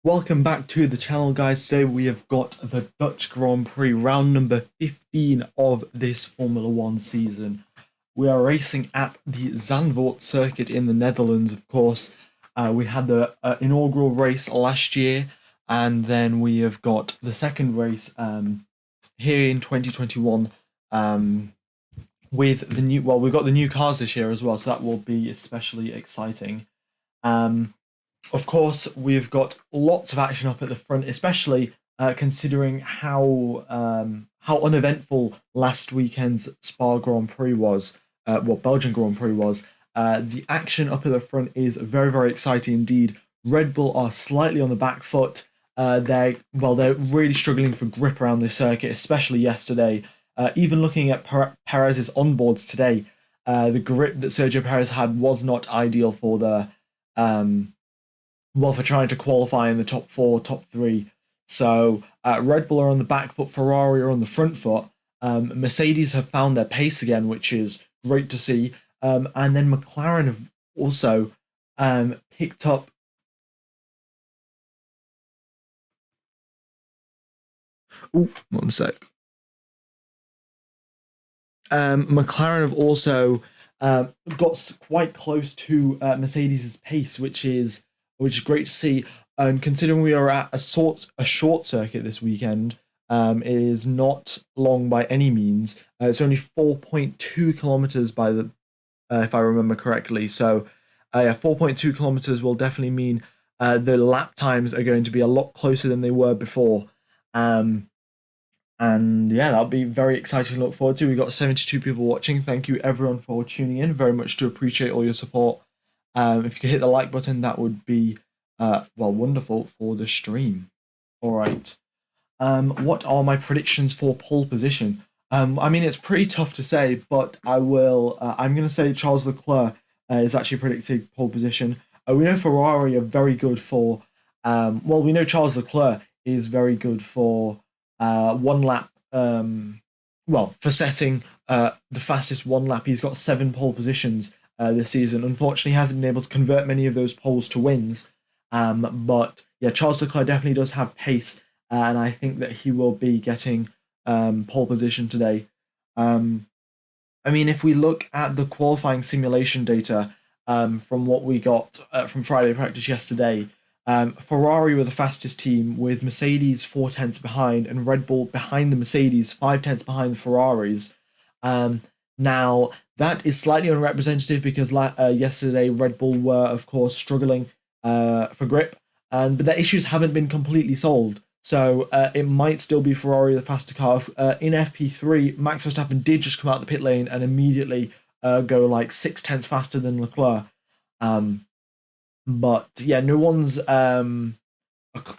Welcome back to the channel, guys. Today we have got the Dutch Grand Prix, round number 15 of this Formula One season. We are racing at the Zandvoort circuit in the Netherlands, of course. We had the inaugural race last year, and then we have got the second race here in 2021 with the new, well, we've got the new cars this year as well, so that will be especially exciting. Of course, we've got lots of action up at the front, especially considering how uneventful last weekend's Spa Grand Prix was, Belgian Grand Prix was. The action up at the front is very, very exciting indeed. Red Bull are slightly on the back foot. They're really struggling for grip around this circuit, especially yesterday. Even looking at Perez's onboards today, the grip that Sergio Perez had was not ideal for for trying to qualify in the top four, top three. So Red Bull are on the back foot, Ferrari are on the front foot. Mercedes have found their pace again, which is great to see. And then McLaren have also picked up. Oh, one sec. McLaren have also got quite close to Mercedes's pace, which is great to see. And considering we are at a short circuit this weekend, it is not long by any means. It's only 4.2 kilometers by the, if I remember correctly. So, 4.2 kilometers will definitely mean the lap times are going to be a lot closer than they were before. And yeah, that'll be very exciting to look forward to. We've got 72 people watching. Thank you everyone for tuning in. Very much to appreciate all your support. If you could hit the like button, that would be wonderful for the stream. All right. What are my predictions for pole position? I mean, it's pretty tough to say, but I will. I'm going to say Charles Leclerc is actually predicting pole position. We know Ferrari are very good for. We know Charles Leclerc is very good for one lap. For setting the fastest one lap. He's got 7 pole positions this season. Unfortunately, he hasn't been able to convert many of those poles to wins. But yeah, Charles Leclerc definitely does have pace, and I think that he will be getting pole position today. I mean, if we look at the qualifying simulation data from what we got from Friday practice yesterday, Ferrari were the fastest team with Mercedes 4 tenths behind and Red Bull behind the Mercedes 5 tenths behind the Ferraris. Now, that is slightly unrepresentative because yesterday Red Bull were, of course, struggling for grip, but their issues haven't been completely solved. So it might still be Ferrari the faster car. In FP3, Max Verstappen did just come out the pit lane and immediately go like 6 tenths faster than Leclerc. But yeah, no one's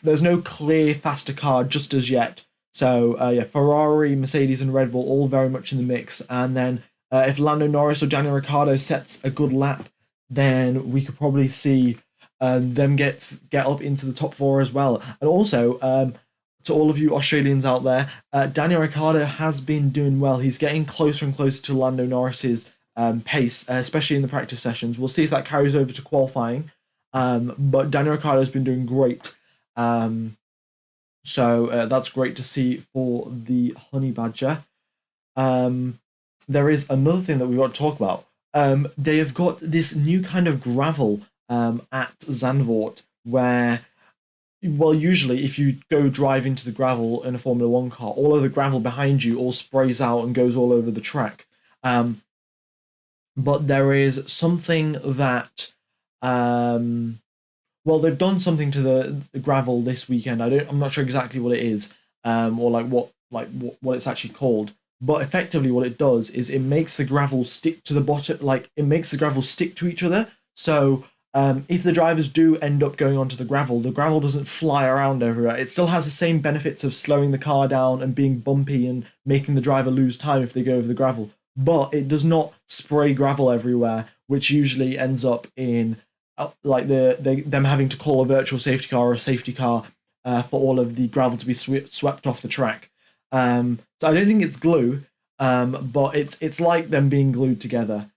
there's no clear faster car just as yet. So yeah, Ferrari, Mercedes, and Red Bull all very much in the mix. And then if Lando Norris or Daniel Ricciardo sets a good lap, then we could probably see them get up into the top 4 as well. And also, to all of you Australians out there, Daniel Ricciardo has been doing well. He's getting closer and closer to Lando Norris's pace, especially in the practice sessions. We'll see if that carries over to qualifying. But Daniel Ricciardo has been doing great. So that's great to see for the Honey Badger. There is another thing that we want to talk about. They have got this new kind of gravel at Zandvoort where, well, usually if you go drive into the gravel in a Formula One car, all of the gravel behind you all sprays out and goes all over the track. But there is something that they've done something to the gravel this weekend. I'm not sure exactly what it is, or what it's actually called. But effectively, what it does is it makes the gravel stick to the bottom. Like, it makes the gravel stick to each other. So if the drivers do end up going onto the gravel doesn't fly around everywhere. It still has the same benefits of slowing the car down and being bumpy and making the driver lose time if they go over the gravel. But it does not spray gravel everywhere, which usually ends up in them having to call a virtual safety car or a safety car for all of the gravel to be swept off the track. So I don't think it's glue, but it's like them being glued together.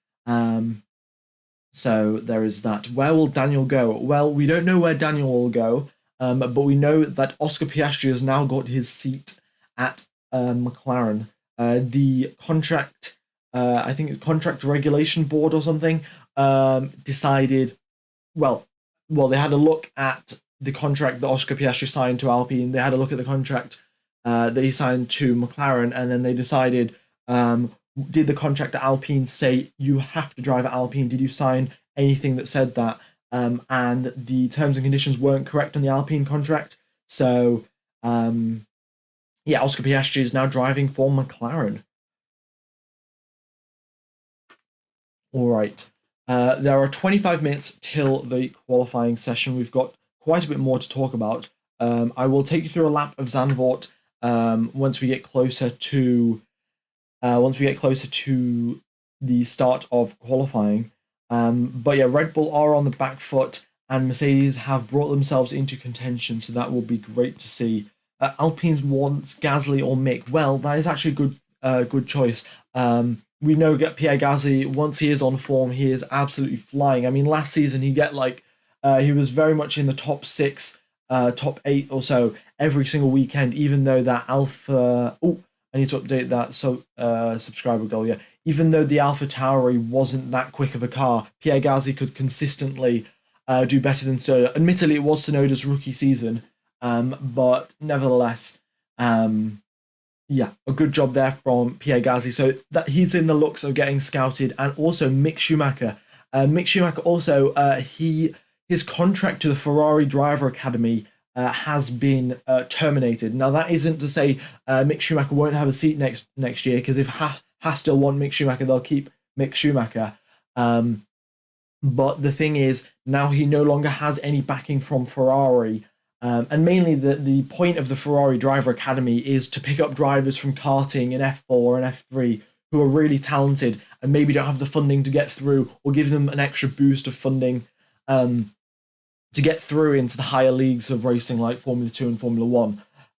So there is that. Where will Daniel go? Well, we don't know where Daniel will go. But we know that Oscar Piastri has now got his seat at McLaren. The contract, I think it's contract regulation board or something, decided, well, they had a look at the contract that Oscar Piastri signed to Alpine. They had a look at the contract that he signed to McLaren, and then they decided, did the contract at Alpine say you have to drive at Alpine? Did you sign anything that said that? And the terms and conditions weren't correct on the Alpine contract. So, yeah, Oscar Piastri is now driving for McLaren. All right. There are 25 minutes till the qualifying session. We've got quite a bit more to talk about. I will take you through a lap of Zandvoort once we get closer to the start of qualifying. But yeah, Red Bull are on the back foot, and Mercedes have brought themselves into contention, so that will be great to see. Alpine's wants Gasly or Mick. Well, that is actually a good choice. We know that Pierre Gasly, once he is on form, he is absolutely flying. I mean, last season he was very much in the top 6, top 8 or so every single weekend, even though that Alpha. Oh, I need to update that subscriber goal. Yeah, even though the Alpha Tauri wasn't that quick of a car, Pierre Gasly could consistently do better than Tsunoda. Admittedly, it was Tsunoda's rookie season, but nevertheless, yeah, a good job there from Pierre Gasly. So that he's in the looks of getting scouted, and also Mick Schumacher. Mick Schumacher also his contract to the Ferrari Driver Academy has been terminated. Now that isn't to say Mick Schumacher won't have a seat next year, because if Haas still want Mick Schumacher, they'll keep Mick Schumacher. But the thing is, now he no longer has any backing from Ferrari. And mainly the point of the Ferrari Driver Academy is to pick up drivers from karting and F4 and F3 who are really talented and maybe don't have the funding to get through, or give them an extra boost of funding to get through into the higher leagues of racing like Formula 2 and Formula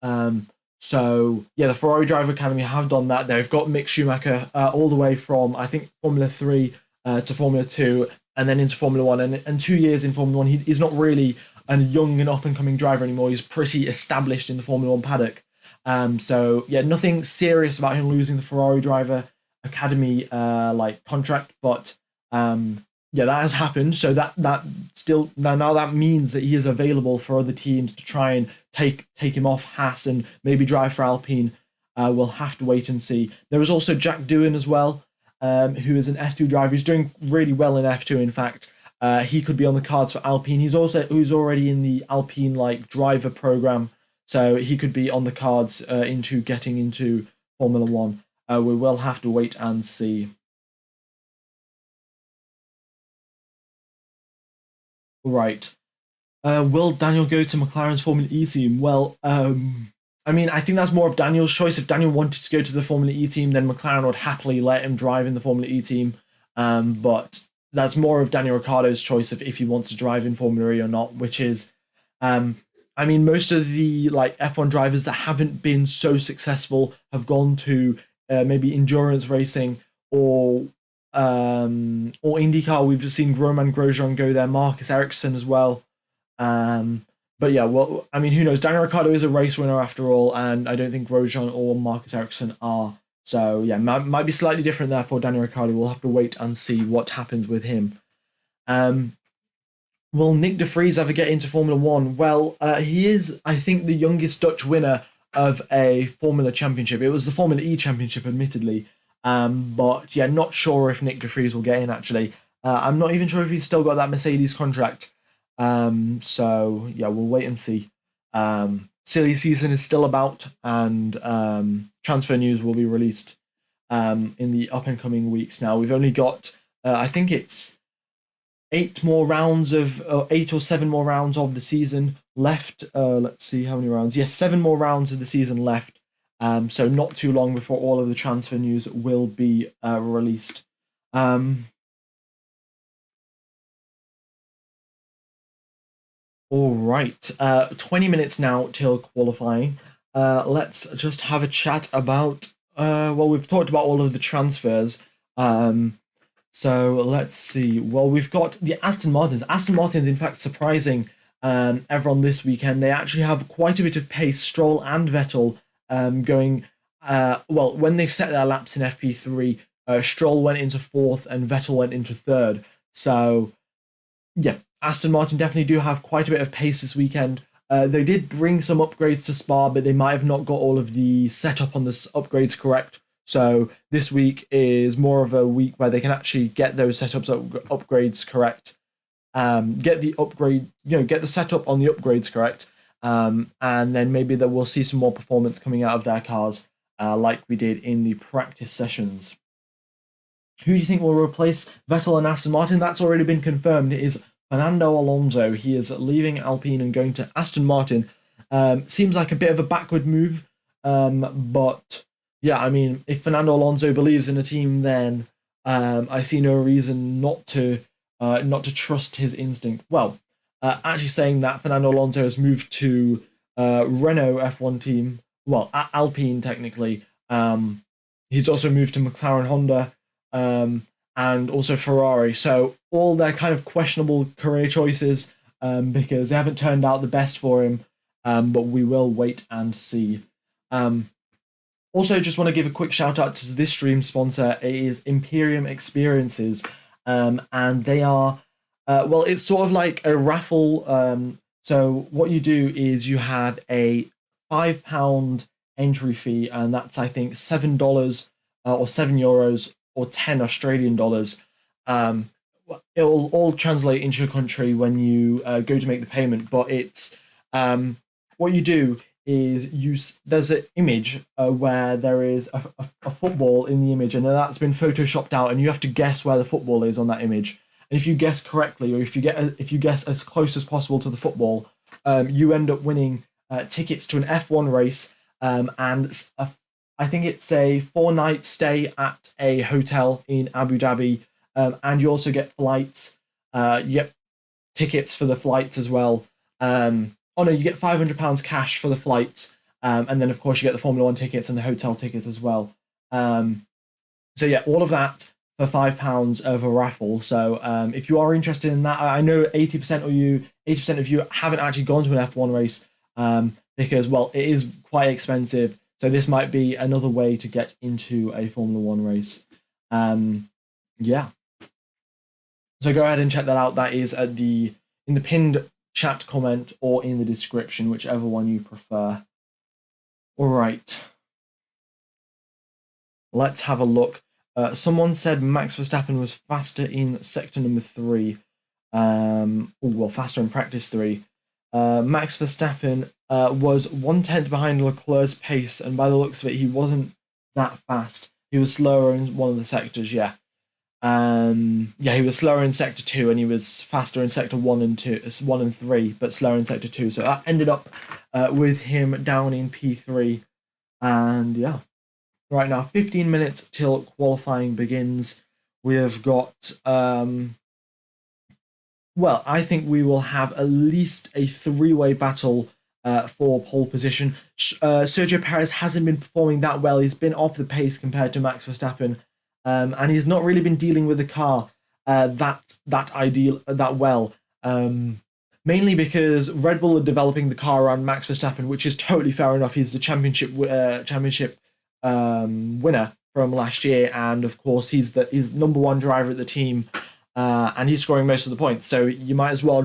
1. So, yeah, the Ferrari Driver Academy have done that. They've got Mick Schumacher all the way from, I think, Formula 3 to Formula 2 and then into Formula 1. And 2 years in Formula 1, he's not really a young and up-and-coming driver anymore. He's pretty established in the Formula 1 paddock. So, yeah, nothing serious about him losing the Ferrari Driver Academy contract, but yeah, that has happened. So that still now that means that he is available for other teams to try and take him off Haas and maybe drive for Alpine. We'll have to wait and see. There is also Jack Doohan as well, who is an F2 driver. He's doing really well in F2. In fact, he could be on the cards for Alpine. Who's already in the Alpine driver program, so he could be on the cards into getting into Formula 1. We will have to wait and see. Right. Will Daniel go to McLaren's Formula E team? Well, I mean, I think that's more of Daniel's choice. If Daniel wanted to go to the Formula E team, then McLaren would happily let him drive in the Formula E team. But that's more of Daniel Ricciardo's choice of if he wants to drive in Formula E or not, which is, I mean, most of the F1 drivers that haven't been so successful have gone to maybe endurance racing or IndyCar. We've just seen Romain Grosjean go there, Marcus Ericsson as well. But yeah, well, I mean, who knows? Daniel Ricciardo is a race winner after all, and I don't think Grosjean or Marcus Ericsson are. So yeah, might be slightly different there for Daniel Ricciardo. We'll have to wait and see what happens with him. Will Nick de Vries ever get into Formula 1? Well, he is, I think, the youngest Dutch winner of a Formula Championship. It was the Formula E Championship, admittedly. But yeah, not sure if Nick de Vries will get in, actually. I'm not even sure if he's still got that Mercedes contract. So yeah, we'll wait and see. Silly season is still about, and transfer news will be released in the up and coming weeks. Now we've only got, I think it's 8 or 7 more rounds of the season left. Let's see how many rounds. Yes, 7 more rounds of the season left. So not too long before all of the transfer news will be released. All right, 20 minutes now till qualifying. Let's just have a chat about, well, we've talked about all of the transfers. So let's see. Well, we've got the Aston Martins. Aston Martins, in fact, surprising everyone this weekend. They actually have quite a bit of pace. Stroll and Vettel going. Well, when they set their laps in FP3, Stroll went into fourth and Vettel went into third. So yeah, Aston Martin definitely do have quite a bit of pace this weekend. They did bring some upgrades to Spa, but they might have not got all of the setup on the upgrades correct. So this week is more of a week where they can actually get those upgrades correct. Get the upgrade, get the setup on the upgrades correct, and then maybe that we'll see some more performance coming out of their cars, like we did in the practice sessions. Who do you think will replace Vettel and Aston Martin? That's already been confirmed. It is Fernando Alonso. He is leaving Alpine and going to Aston Martin. Seems like a bit of a backward move, but yeah, I mean, if Fernando Alonso believes in a team, then I see no reason not to trust his instinct. Well, actually saying that, Fernando Alonso has moved to Renault F1 team. Well, Alpine technically. He's also moved to McLaren Honda. And also Ferrari. So all their kind of questionable career choices, because they haven't turned out the best for him. But we will wait and see. Also, just want to give a quick shout out to this stream sponsor. It is Imperium Experiences, and they are, well, it's sort of like a raffle. So what you do is you had a £5 entry fee, and that's I think $7 or €7 or 10 Australian dollars. It'll all translate into your country when you go to make the payment. But it's what you do is there's an image where there is a football in the image, and then that's been photoshopped out, and you have to guess where the football is on that image. And if you guess correctly, or if you guess as close as possible to the football, you end up winning tickets to an F1 race, and I think it's a 4-night stay at a hotel in Abu Dhabi, and you also get flights. You get tickets for the flights as well. Oh no, you get £500 cash for the flights, and then of course you get the Formula One tickets and the hotel tickets as well. So yeah, all of that for £5 of a raffle. So if you are interested in that, I know 80% of you haven't actually gone to an F1 race, because well, it is quite expensive. So this might be another way to get into a Formula One race. Yeah. So go ahead and check that out. That is in the pinned chat comment or in the description, whichever one you prefer. All right. Let's have a look. Someone said Max Verstappen was faster in sector number 3. Faster in practice 3. Max Verstappen was 1/10 behind Leclerc's pace, and by the looks of it, he wasn't that fast. He was slower in one of the sectors, yeah. He was slower in sector 2, and he was faster in sector 1 and 3, but slower in sector 2. So that ended up with him down in P3, and yeah. Right now, 15 minutes till qualifying begins. We have got I think we will have at least a 3-way battle for pole position. Sergio Perez hasn't been performing that well. He's been off the pace compared to Max Verstappen, and he's not really been dealing with the car that well. Mainly because Red Bull are developing the car around Max Verstappen, which is totally fair enough. He's the championship winner from last year, and of course he's number one driver at the team. And he's scoring most of the points. So you might as well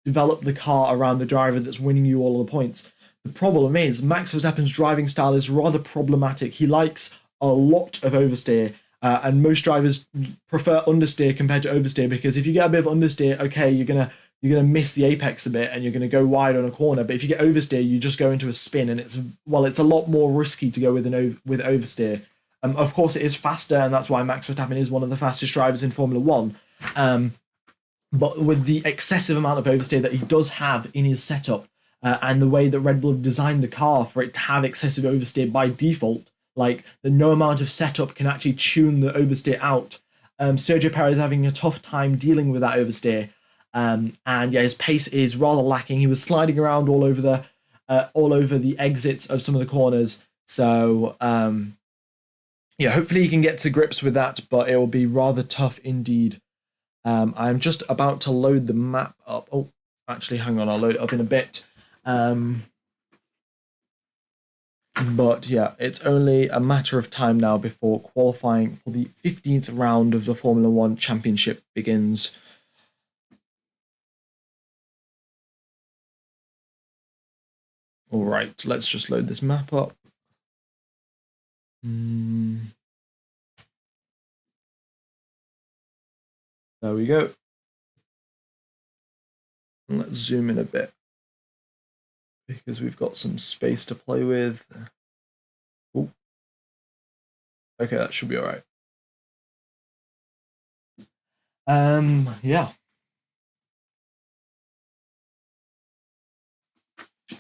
develop the car around the driver that's winning you all of the points. The problem is Max Verstappen's driving style is rather problematic. He likes a lot of oversteer, and most drivers prefer understeer compared to oversteer, because if you get a bit of understeer, okay, you're gonna miss the apex a bit and you're gonna go wide on a corner. But if you get oversteer, you just go into a spin, and it's a lot more risky to go with oversteer. Of course, it is faster, and that's why Max Verstappen is one of the fastest drivers in Formula One. But with the excessive amount of oversteer that he does have in his setup, and the way that Red Bull designed the car for it to have excessive oversteer by default, like no amount of setup can actually tune the oversteer out. Sergio Perez is having a tough time dealing with that oversteer, and yeah, his pace is rather lacking. He was sliding around all over the exits of some of the corners. So yeah, hopefully he can get to grips with that, but it will be rather tough indeed. I'm just about to load the map up. Oh, Actually, hang on, I'll load it up in a bit. But yeah, it's only a matter of time now before qualifying for the 15th round of the Formula One Championship begins. All right, let's just load this map up. There we go. And let's zoom in a bit because we've got some space to play with. Ooh. Okay, that should be all right. Yeah.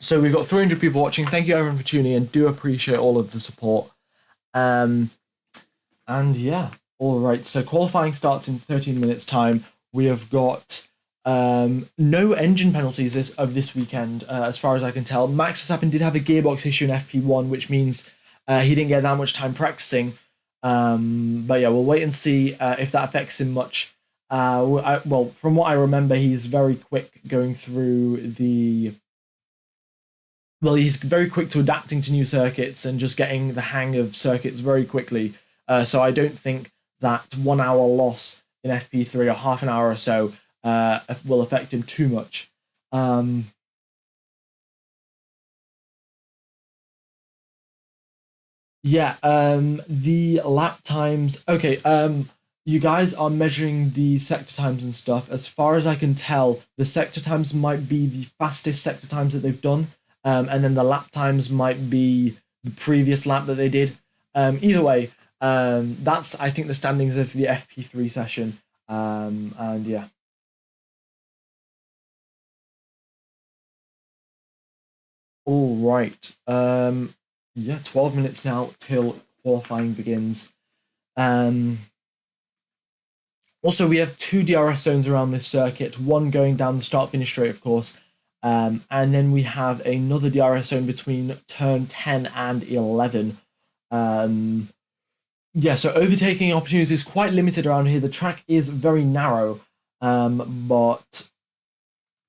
So we've got 300 people watching. Thank you everyone for tuning in. Do appreciate all of the support. And yeah, all right. So qualifying starts in 13 minutes time. We have got no engine penalties this weekend, as far as I can tell. Max Verstappen did have a gearbox issue in FP1, which means he didn't get that much time practicing. But yeah, we'll wait and see if that affects him much. Well, from what I remember, he's very quick going through the. Well, he's very quick to adapting to new circuits and just getting the hang of circuits very quickly. So I don't think that 1 hour loss in FP3 or half an hour or so will affect him too much. Yeah, the lap times. Okay, you guys are measuring the sector times and stuff. As far as I can tell, the sector times might be the fastest sector times that they've done, and then the lap times might be the previous lap that they did. Either way, that's I think the standings of the FP3 session. And yeah. All right. Yeah, 12 minutes now till qualifying begins. Also, we have 2 DRS zones around this circuit, one going down the start-finish straight, of course, and then we have another DRS zone between turn 10 and 11. Yeah, so overtaking opportunities is quite limited around here. The track is very narrow, but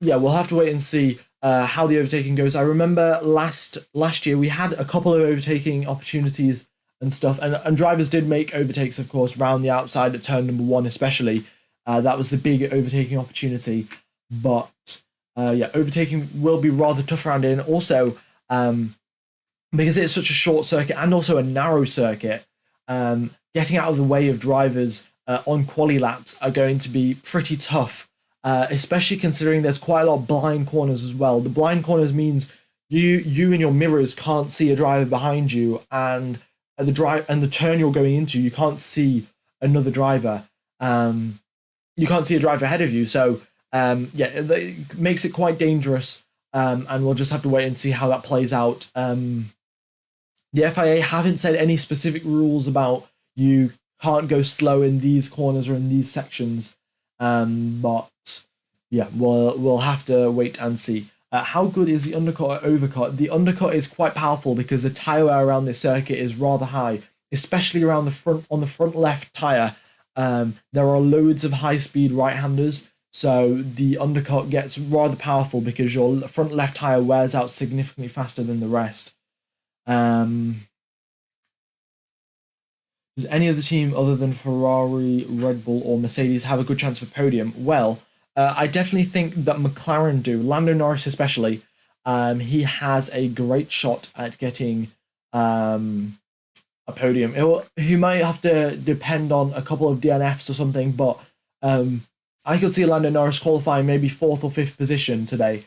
yeah, we'll have to wait and see how the overtaking goes. I remember last year we had a couple of overtaking opportunities and stuff, and drivers did make overtakes, of course, round the outside at turn number 1, especially. That was the big overtaking opportunity, but yeah, overtaking will be rather tough around here. And also, because it's such a short circuit and also a narrow circuit, getting out of the way of drivers on quali laps are going to be pretty tough. Especially considering there's quite a lot of blind corners as well. The blind corners means you and your mirrors can't see a driver behind you, and the turn you're going into, you can't see another driver. You can't see a driver ahead of you. So yeah, it makes it quite dangerous. And we'll just have to wait and see how that plays out. The FIA haven't said any specific rules about you can't go slow in these corners or in these sections. But yeah, we'll have to wait and see. How good is the undercut or overcut? The undercut is quite powerful because the tire wear around this circuit is rather high, especially around the front on the front left tire. There are loads of high-speed right-handers, so the undercut gets rather powerful because your front left tire wears out significantly faster than the rest. Does any other team other than Ferrari, Red Bull, or Mercedes have a good chance for podium? Well, I definitely think that McLaren do. Lando Norris especially. He has a great shot at getting a podium. He might have to depend on a couple of DNFs or something, but I could see Lando Norris qualifying maybe 4th or 5th position today,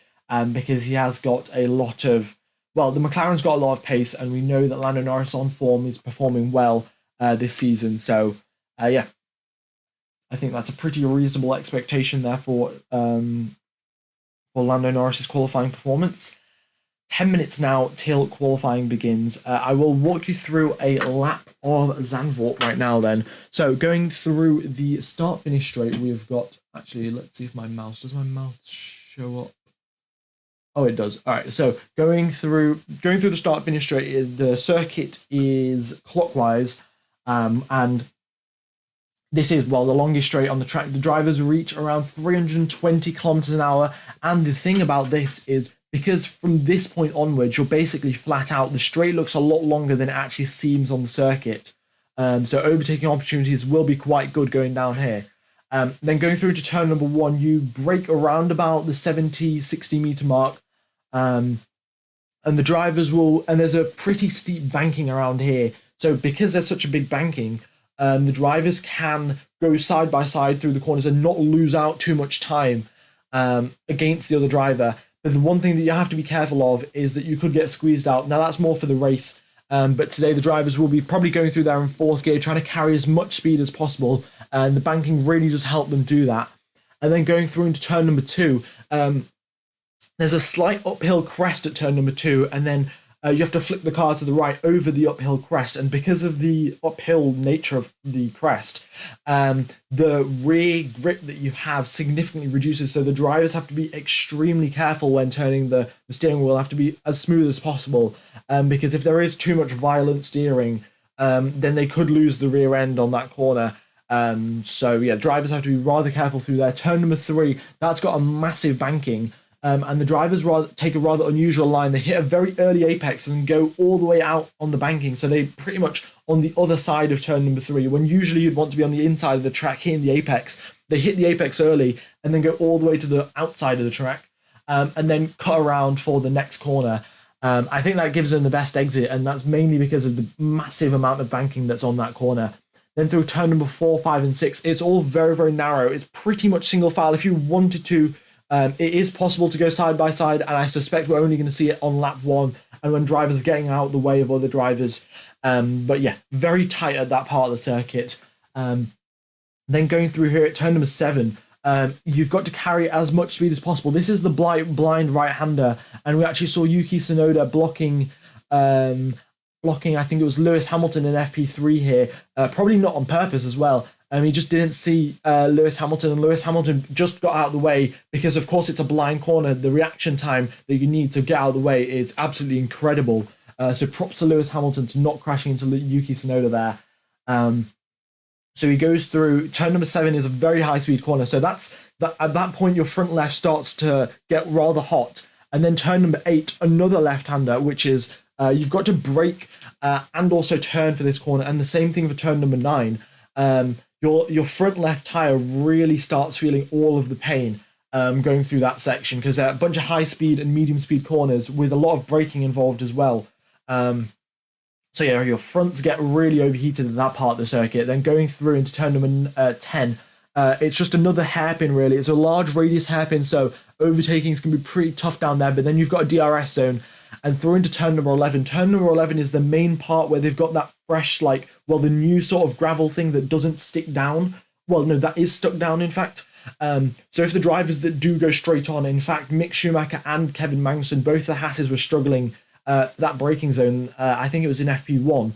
because he has got a lot of. Well, the McLaren's got a lot of pace, and we know that Lando Norris on form is performing well this season. So, yeah, I think that's a pretty reasonable expectation there for Lando Norris's qualifying performance. 10 minutes now till qualifying begins. I will walk you through a lap of Zandvoort right now then. So going through the start-finish straight, we've got... Actually, let's see if my mouse... Does my mouse show up? Oh, it does. All right, so going through the start-finish straight, the circuit is clockwise, and This is, well, the longest straight on the track. The drivers reach around 320 kilometers an hour. And the thing about this is because from this point onwards, you're basically flat out. The straight looks a lot longer than it actually seems on the circuit. So overtaking opportunities will be quite good going down here. Then going through to turn number 1, you brake around about the 70, 60 meter mark. And the drivers will, and there's a pretty steep banking around here. So because there's such a big banking, the drivers can go side by side through the corners and not lose out too much time against the other driver. But the one thing that you have to be careful of is that you could get squeezed out. Now that's more for the race. But today the drivers will be probably going through there in 4th gear, trying to carry as much speed as possible. And the banking really does help them do that. And then going through into turn number 2, there's a slight uphill crest at turn number 2, and then you have to flip the car to the right over the uphill crest. And because of the uphill nature of the crest, the rear grip that you have significantly reduces. So the drivers have to be extremely careful when turning the steering wheel, have to be as smooth as possible. Because if there is too much violent steering, then they could lose the rear end on that corner. So yeah, drivers have to be rather careful through there. Turn number 3, that's got a massive banking. And the drivers take a rather unusual line. They hit a very early apex and then go all the way out on the banking. So they pretty much on the other side of turn number 3, when usually you'd want to be on the inside of the track hitting the apex. They hit the apex early and then go all the way to the outside of the track and then cut around for the next corner. I think that gives them the best exit, and that's mainly because of the massive amount of banking that's on that corner. Then through turn number 4, 5, and 6, it's all very, very narrow. It's pretty much single file. If you wanted to, it is possible to go side by side, and I suspect we're only going to see it on lap 1 and when drivers are getting out of the way of other drivers. But yeah, very tight at that part of the circuit. Then going through here at turn number 7, you've got to carry as much speed as possible. This is the blind right-hander, and we actually saw Yuki Tsunoda blocking, I think it was Lewis Hamilton in FP3 here, probably not on purpose as well. He just didn't see Lewis Hamilton, and Lewis Hamilton just got out of the way because, of course, it's a blind corner. The reaction time that you need to get out of the way is absolutely incredible. So props to Lewis Hamilton to not crashing into Yuki Tsunoda there. So he goes through. Turn number 7 is a very high-speed corner. So at that point, your front left starts to get rather hot. And then turn number 8, another left-hander, which is you've got to brake and also turn for this corner. And the same thing for turn number 9. Your front left tire really starts feeling all of the pain going through that section because there are a bunch of high speed and medium speed corners with a lot of braking involved as well. So yeah, your fronts get really overheated at that part of the circuit. Then going through into turn number 10, it's just another hairpin really. It's a large radius hairpin, so overtakings can be pretty tough down there. But then you've got a DRS zone. And through into turn number 11. Turn number 11 is the main part where they've got that fresh, the new sort of gravel thing that doesn't stick down. Well, no, that is stuck down, in fact. So if the drivers that do go straight on, in fact, Mick Schumacher and Kevin Magnussen, both the Hasses were struggling for that braking zone. I think it was in FP1.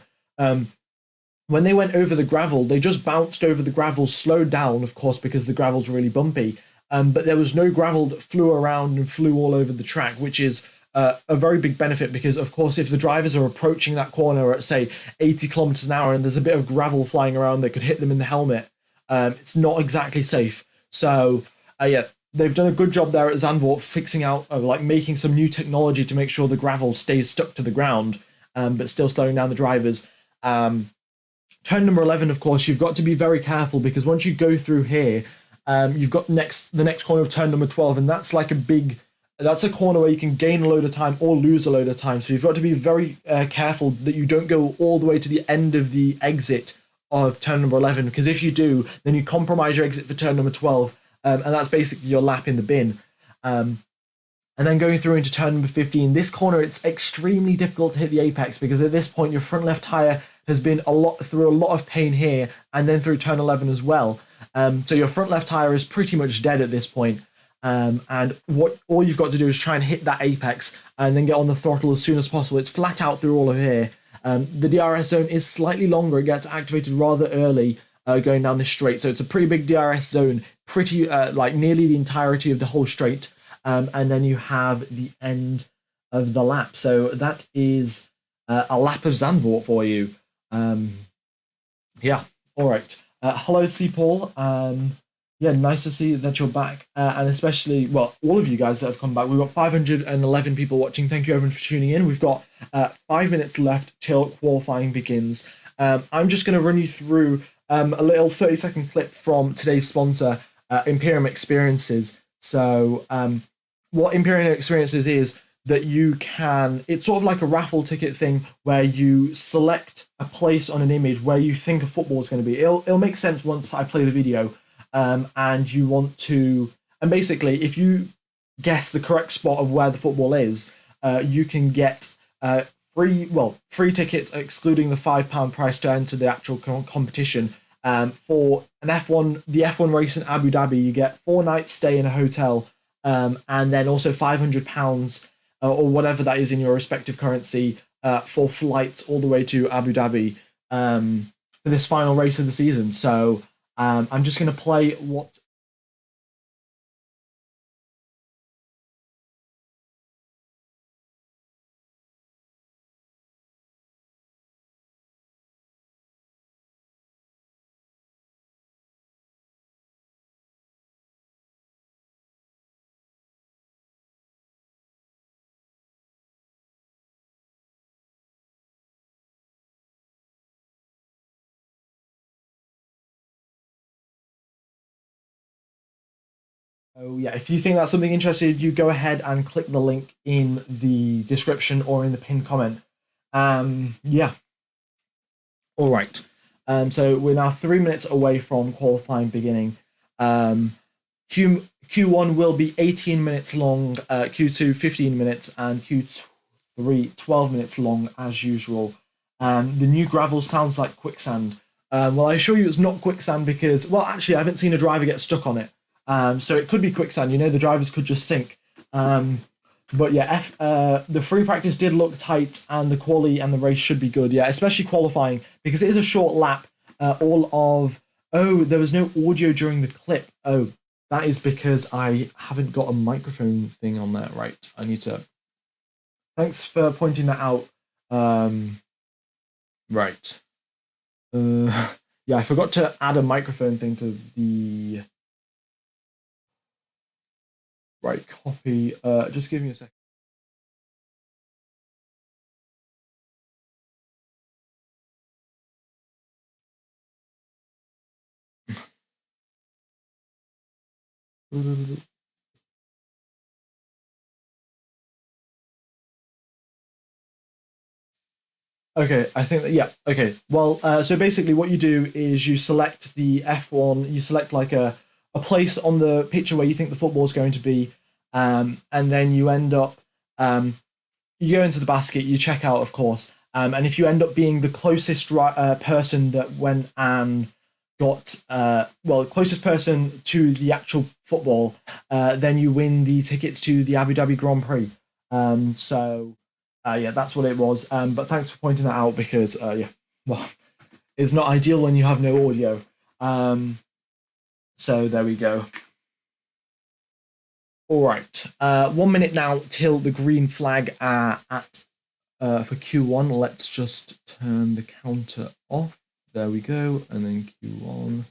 When they went over the gravel, they just bounced over the gravel, slowed down, of course, because the gravel's really bumpy. But there was no gravel that flew around and flew all over the track, which is a very big benefit because, of course, if the drivers are approaching that corner at, say, 80 kilometers an hour and there's a bit of gravel flying around that could hit them in the helmet, it's not exactly safe. So, yeah, they've done a good job there at Zandvoort fixing out, making some new technology to make sure the gravel stays stuck to the ground, but still slowing down the drivers. Turn number 11, of course, you've got to be very careful because once you go through here, you've got the next corner of turn number 12, and that's that's a corner where you can gain a load of time or lose a load of time. So you've got to be very careful that you don't go all the way to the end of the exit of turn number 11, because if you do, then you compromise your exit for turn number 12, and that's basically your lap in the bin. And then going through into turn number 15, this corner, it's extremely difficult to hit the apex because at this point, your front left tyre has been through a lot of pain here and then through turn 11 as well. So your front left tyre is pretty much dead at this point. And all you've got to do is try and hit that apex and then get on the throttle as soon as possible. It's flat out through all of here. The DRS zone is slightly longer. It gets activated rather early going down this straight. So it's a pretty big DRS zone, pretty nearly the entirety of the whole straight. And then you have the end of the lap. So that is a lap of Zandvoort for you. Yeah, all right. Hello, C. Paul. Yeah, nice to see that you're back, and especially, well, all of you guys that have come back. We've got 511 people watching. Thank you, everyone, for tuning in. We've got 5 minutes left till qualifying begins. I'm just going to run you through a little 30-second clip from today's sponsor, Imperium Experiences. So, what Imperium Experiences is that you can, it's sort of like a raffle ticket thing where you select a place on an image where you think a football is going to be. It'll make sense once I play the video, and you want to, and basically, if you guess the correct spot of where the football is, you can get free tickets, excluding the £5 price to enter the actual competition. For an F1, the F1 race in Abu Dhabi, you get 4 nights stay in a hotel, and then also £500 or whatever that is in your respective currency for flights all the way to Abu Dhabi for this final race of the season. So I'm just going to play what. Oh yeah, if you think that's something interesting, you go ahead and click the link in the description or in the pinned comment. Yeah. All right. So we're now 3 minutes away from qualifying beginning. Q1 will be 18 minutes long, Q2 15 minutes, and Q3 12 minutes long as usual. The new gravel sounds like quicksand. Well, I assure you it's not quicksand because, well, actually, I haven't seen a driver get stuck on it. So it could be quicksand. You know, the drivers could just sink. But yeah, the free practice did look tight, and the quali and the race should be good. Yeah, especially qualifying because it is a short lap. Oh, there was no audio during the clip. Oh, that is because I haven't got a microphone thing on there. Right, I need to. Thanks for pointing that out. Right. Yeah, I forgot to add a microphone thing to the. Right, copy. Just give me a second. Okay, I think that, yeah. Okay, well, so basically, what you do is you select the F1. You select like a place on the picture where you think the football is going to be, and then you end up you go into the basket. You check out, of course, and if you end up being the closest person that went and got closest person to the actual football, then you win the tickets to the Abu Dhabi Grand Prix. So yeah, that's what it was. But thanks for pointing that out because yeah, well, it's not ideal when you have no audio. So there we go. All right, 1 minute now till the green flag at for Q1. Let's just turn the counter off. There we go, and then Q1.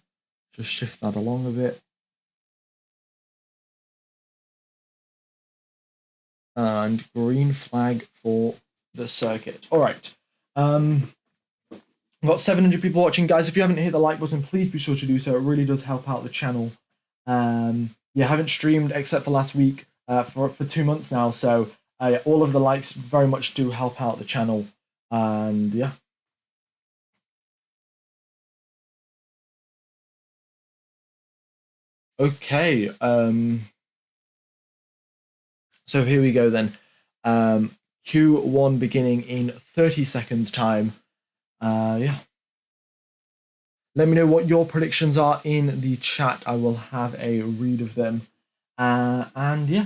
Just shift that along a bit. And green flag for the circuit. All right. We've got 700 people watching, guys. If you haven't hit the like button, please be sure to do so. It really does help out the channel. Yeah, haven't streamed except for last week for 2 months now, so all of the likes very much do help out the channel. And yeah. Okay. So here we go then. Q1 beginning in 30 seconds time. Yeah. Let me know what your predictions are in the chat. I will have a read of them. And yeah.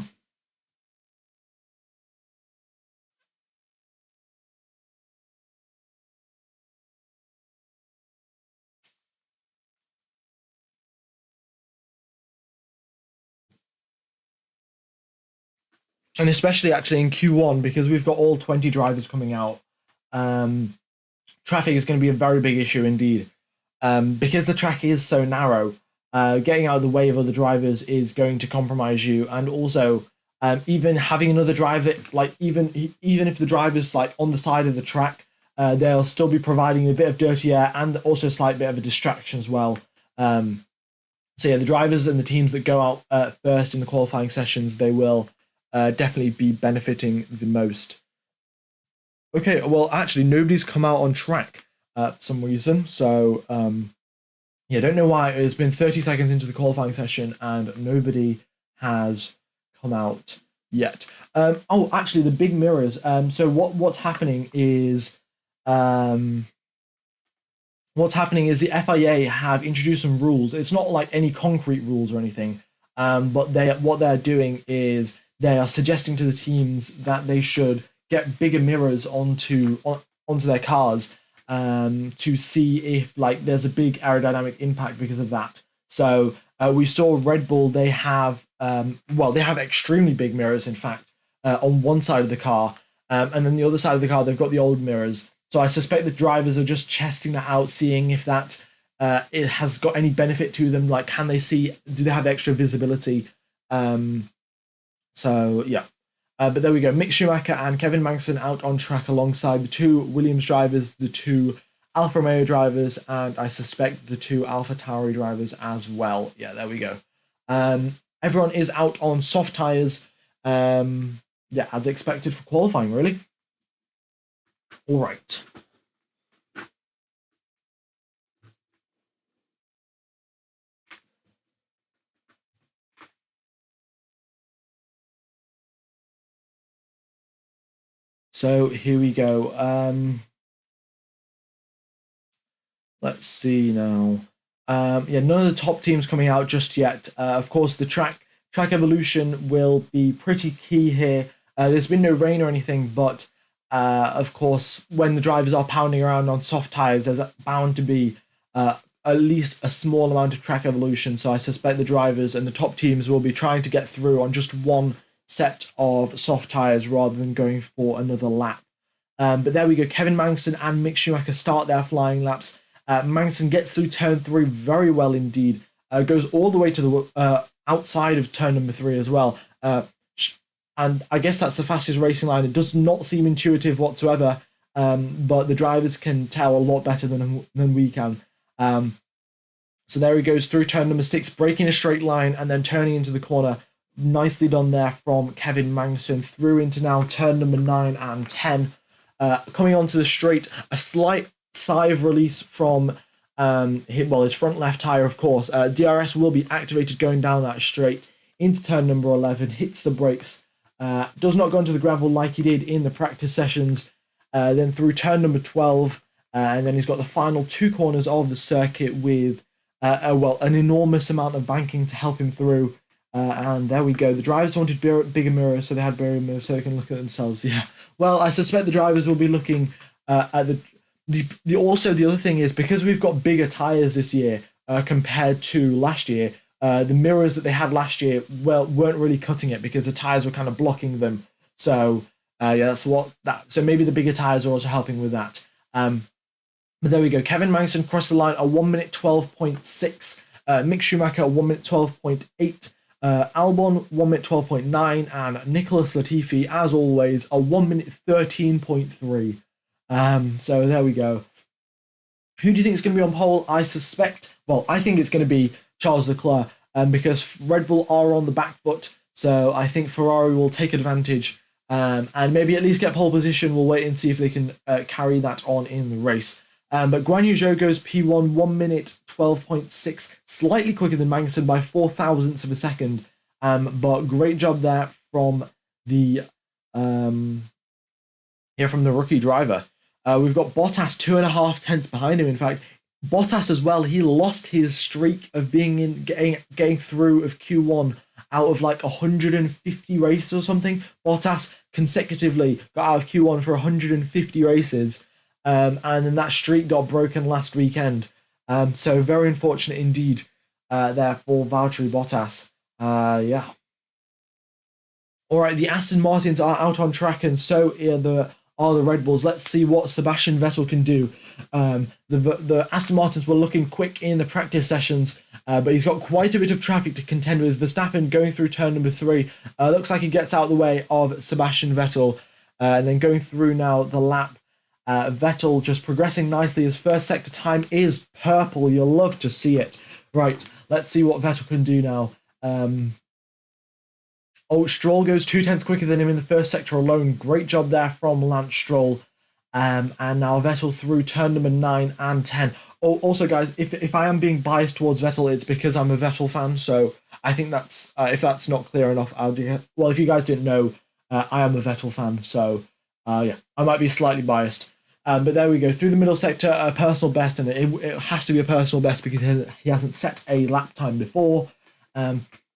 And especially actually in Q1 because we've got all 20 drivers coming out. Traffic is going to be a very big issue indeed. because the track is so narrow, getting out of the way of other drivers is going to compromise you. And also, even having another driver, like even if the driver's like on the side of the track, they'll still be providing a bit of dirty air and also a slight bit of a distraction as well. So yeah, the drivers and the teams that go out first in the qualifying sessions, they will definitely be benefiting the most. Okay, well, actually, nobody's come out on track for some reason. So, yeah, don't know why. It's been 30 seconds into the qualifying session and nobody has come out yet. Oh, actually, the big mirrors. So what's happening is the FIA have introduced some rules. It's not like any concrete rules or anything, but what they're doing is they are suggesting to the teams that they should get bigger mirrors onto their cars to see if like there's a big aerodynamic impact because of that. So we saw Red Bull. They have they have extremely big mirrors, in fact, on one side of the car, and then the other side of the car they've got the old mirrors. So I suspect the drivers are just testing that out, seeing if that it has got any benefit to them. Like, can they see? Do they have extra visibility? So yeah, but there we go. Mick Schumacher and Kevin Magnussen out on track alongside the two Williams drivers, the two Alfa Romeo drivers, and I suspect the two Alpha Tauri drivers as well. Yeah, there we go. Everyone is out on soft tires. Yeah, as expected for qualifying, really. All right. So here we go. Let's see now. Yeah, none of the top teams coming out just yet. Of course, the track evolution will be pretty key here. There's been no rain or anything, but of course, when the drivers are pounding around on soft tires, there's bound to be at least a small amount of track evolution. So I suspect the drivers and the top teams will be trying to get through on just one set of soft tires rather than going for another lap. But there we go. Kevin Magnussen and Mick Schumacher start their flying laps. Magnussen gets through turn 3 very well indeed. Goes all the way to the outside of turn number 3 as well. And I guess that's the fastest racing line. It does not seem intuitive whatsoever, but the drivers can tell a lot better than we can. So there he goes through turn number 6, breaking a straight line and then turning into the corner. Nicely done there from Kevin Magnussen through into now turn number 9 and 10. Coming onto the straight, a slight sigh of release from his front left tire, of course. DRS will be activated going down that straight into turn number 11, hits the brakes, does not go into the gravel like he did in the practice sessions, then through turn number 12, and then he's got the final 2 corners of the circuit with an enormous amount of banking to help him through. And there we go. The drivers wanted bigger mirrors, so they had bigger mirrors so they can look at themselves. Yeah. Well, I suspect the drivers will be looking at the also the other thing is because we've got bigger tires this year compared to last year. The mirrors that they had last year weren't really cutting it because the tires were kind of blocking them. So yeah, so maybe the bigger tires are also helping with that. But there we go. Kevin Magnussen crossed the line at 1 minute 12.6. Mick Schumacher at 1 minute 12.8. Albon 1 minute 12.9, and Nicholas Latifi, as always, a 1 minute 13.3. So there we go. Who do you think is going to be on pole? I think it's going to be Charles Leclerc, because Red Bull are on the back foot, so I think Ferrari will take advantage and maybe at least get pole position. We'll wait and see if they can carry that on in the race. But Guan Yu Zhou goes P1, 1 minute 12.6, slightly quicker than Magnussen by 0.04 of a second. But great job there from the rookie driver. We've got Bottas 2.5 tenths behind him. In fact, Bottas as well. He lost his streak of being getting through of Q1 out of like 150 races or something. Bottas consecutively got out of Q1 for 150 races. And then that streak got broken last weekend. So very unfortunate indeed there for Valtteri Bottas. Yeah. All right, the Aston Martins are out on track, and so are the are the Red Bulls. Let's see what Sebastian Vettel can do. The Aston Martins were looking quick in the practice sessions, but he's got quite a bit of traffic to contend with. Verstappen going through turn number 3. Looks like he gets out of the way of Sebastian Vettel. And then going through now the lap, Vettel just progressing nicely. His first sector time is purple. You'll love to see it. Right, let's see what Vettel can do now. Stroll goes 2/10 quicker than him in the first sector alone. Great job there from Lance Stroll. And now Vettel through turn number 9 and 10. Also, guys, if I am being biased towards Vettel, it's because I'm a Vettel fan. So I think that's if that's not clear enough, well, if you guys didn't know, I am a Vettel fan. So yeah, I might be slightly biased. But there we go. Through the middle sector, a personal best, and it has to be a personal best because he hasn't set a lap time before.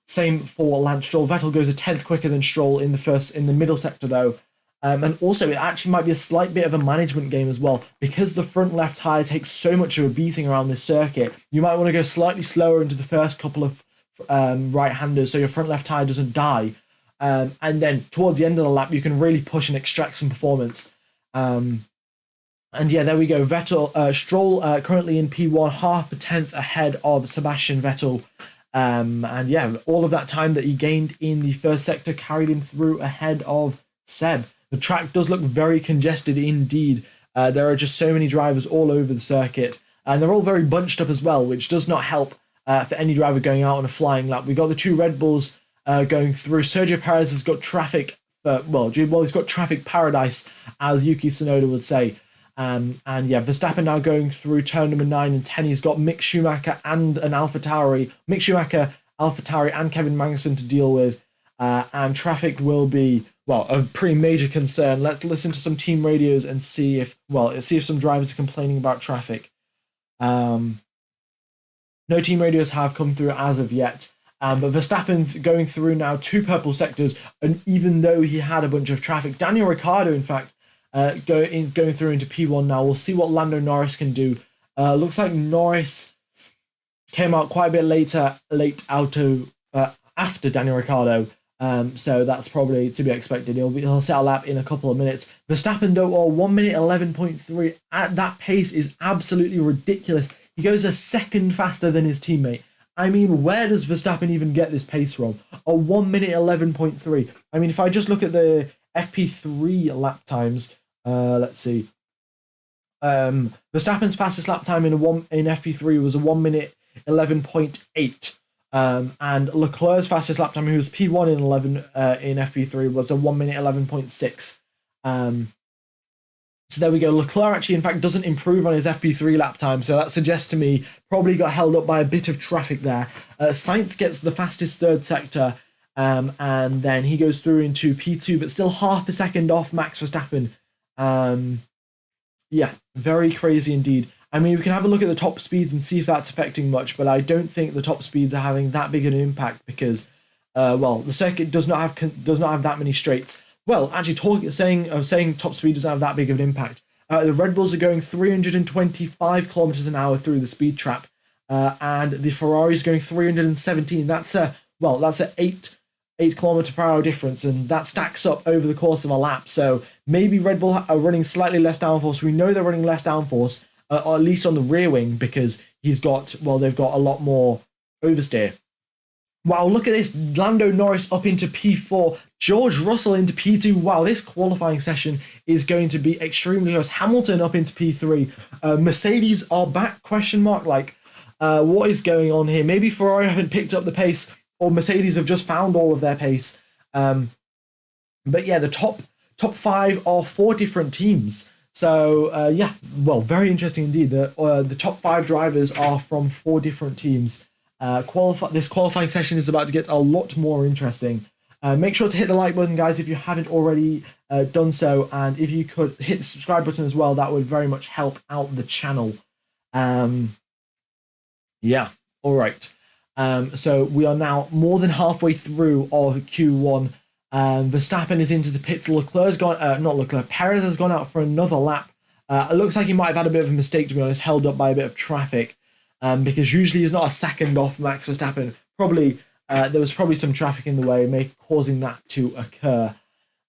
Same for Lance Stroll. Vettel goes 1/10 quicker than Stroll in the middle sector though. And also it actually might be a slight bit of a management game as well, because the front left tyre takes so much of a beating around this circuit. You might want to go slightly slower into the first couple of right-handers so your front left tyre doesn't die. And then towards the end of the lap, you can really push and extract some performance. And yeah, there we go. Stroll currently in P1, 0.5 ahead of Sebastian Vettel. And yeah, all of that time that he gained in the first sector carried him through ahead of Seb. The track does look very congested indeed. There are just so many drivers all over the circuit, and they're all very bunched up as well, which does not help for any driver going out on a flying lap. We've got the 2 Red Bulls going through. Sergio Perez has got traffic, he's got traffic paradise, as Yuki Tsunoda would say. And yeah, Verstappen now going through turn number 9 and 10. He's got Mick Schumacher and an AlphaTauri. Mick Schumacher, AlphaTauri, and Kevin Magnussen to deal with. And traffic will be, a pretty major concern. Let's listen to some team radios and see if some drivers are complaining about traffic. No team radios have come through as of yet. But Verstappen going through now 2 purple sectors, and even though he had a bunch of traffic, Daniel Ricciardo, in fact, going through into P1 now. We'll see what Lando Norris can do. Looks like Norris came out quite a bit after Daniel Ricciardo. So that's probably to be expected. He'll set a lap in a couple of minutes. Verstappen, though, 1 minute 11.3 at that pace is absolutely ridiculous. He goes a second faster than his teammate. I mean, where does Verstappen even get this pace from? A 1 minute 11.3. I mean, if I just look at the FP3 lap times, let's see. Verstappen's fastest lap time in FP3 was a 1 minute 11.8. And Leclerc's fastest lap time, who was P1 in FP3, was a 1 minute 11.6. So there we go. Leclerc actually, in fact, doesn't improve on his FP3 lap time, so that suggests to me probably got held up by a bit of traffic there. Sainz gets the fastest third sector, and then he goes through into P2, but still 0.5 second off Max Verstappen. Yeah, very crazy indeed. I mean, we can have a look at the top speeds and see if that's affecting much, but I don't think the top speeds are having that big an impact because, the circuit does not have that many straights. Well, actually, saying top speed doesn't have that big of an impact. The Red Bulls are going 325 kilometers an hour through the speed trap, and the Ferrari's going 317. That's a 8 kilometer per hour difference, and that stacks up over the course of a lap. So maybe Red Bull are running slightly less downforce. We know they're running less downforce, or at least on the rear wing, because they've got a lot more oversteer. Wow, look at this. Lando Norris up into P4. George Russell into P2. Wow, this qualifying session is going to be extremely close. Hamilton up into P3. Mercedes are back, question mark. What is going on here? Maybe Ferrari haven't picked up the pace, or Mercedes have just found all of their pace. But yeah, the top 5 are 4 different teams. So very interesting indeed. The top 5 drivers are from 4 different teams. This qualifying session is about to get a lot more interesting. Make sure to hit the like button, guys, if you haven't already done so, and if you could hit the subscribe button as well, that would very much help out the channel. All right. So we are now more than halfway through of Q1. Verstappen is into the pits. Perez has gone out for another lap. It looks like he might have had a bit of a mistake, to be honest, held up by a bit of traffic. Because usually he's not a second off Max Verstappen. There was probably some traffic in the way, causing that to occur.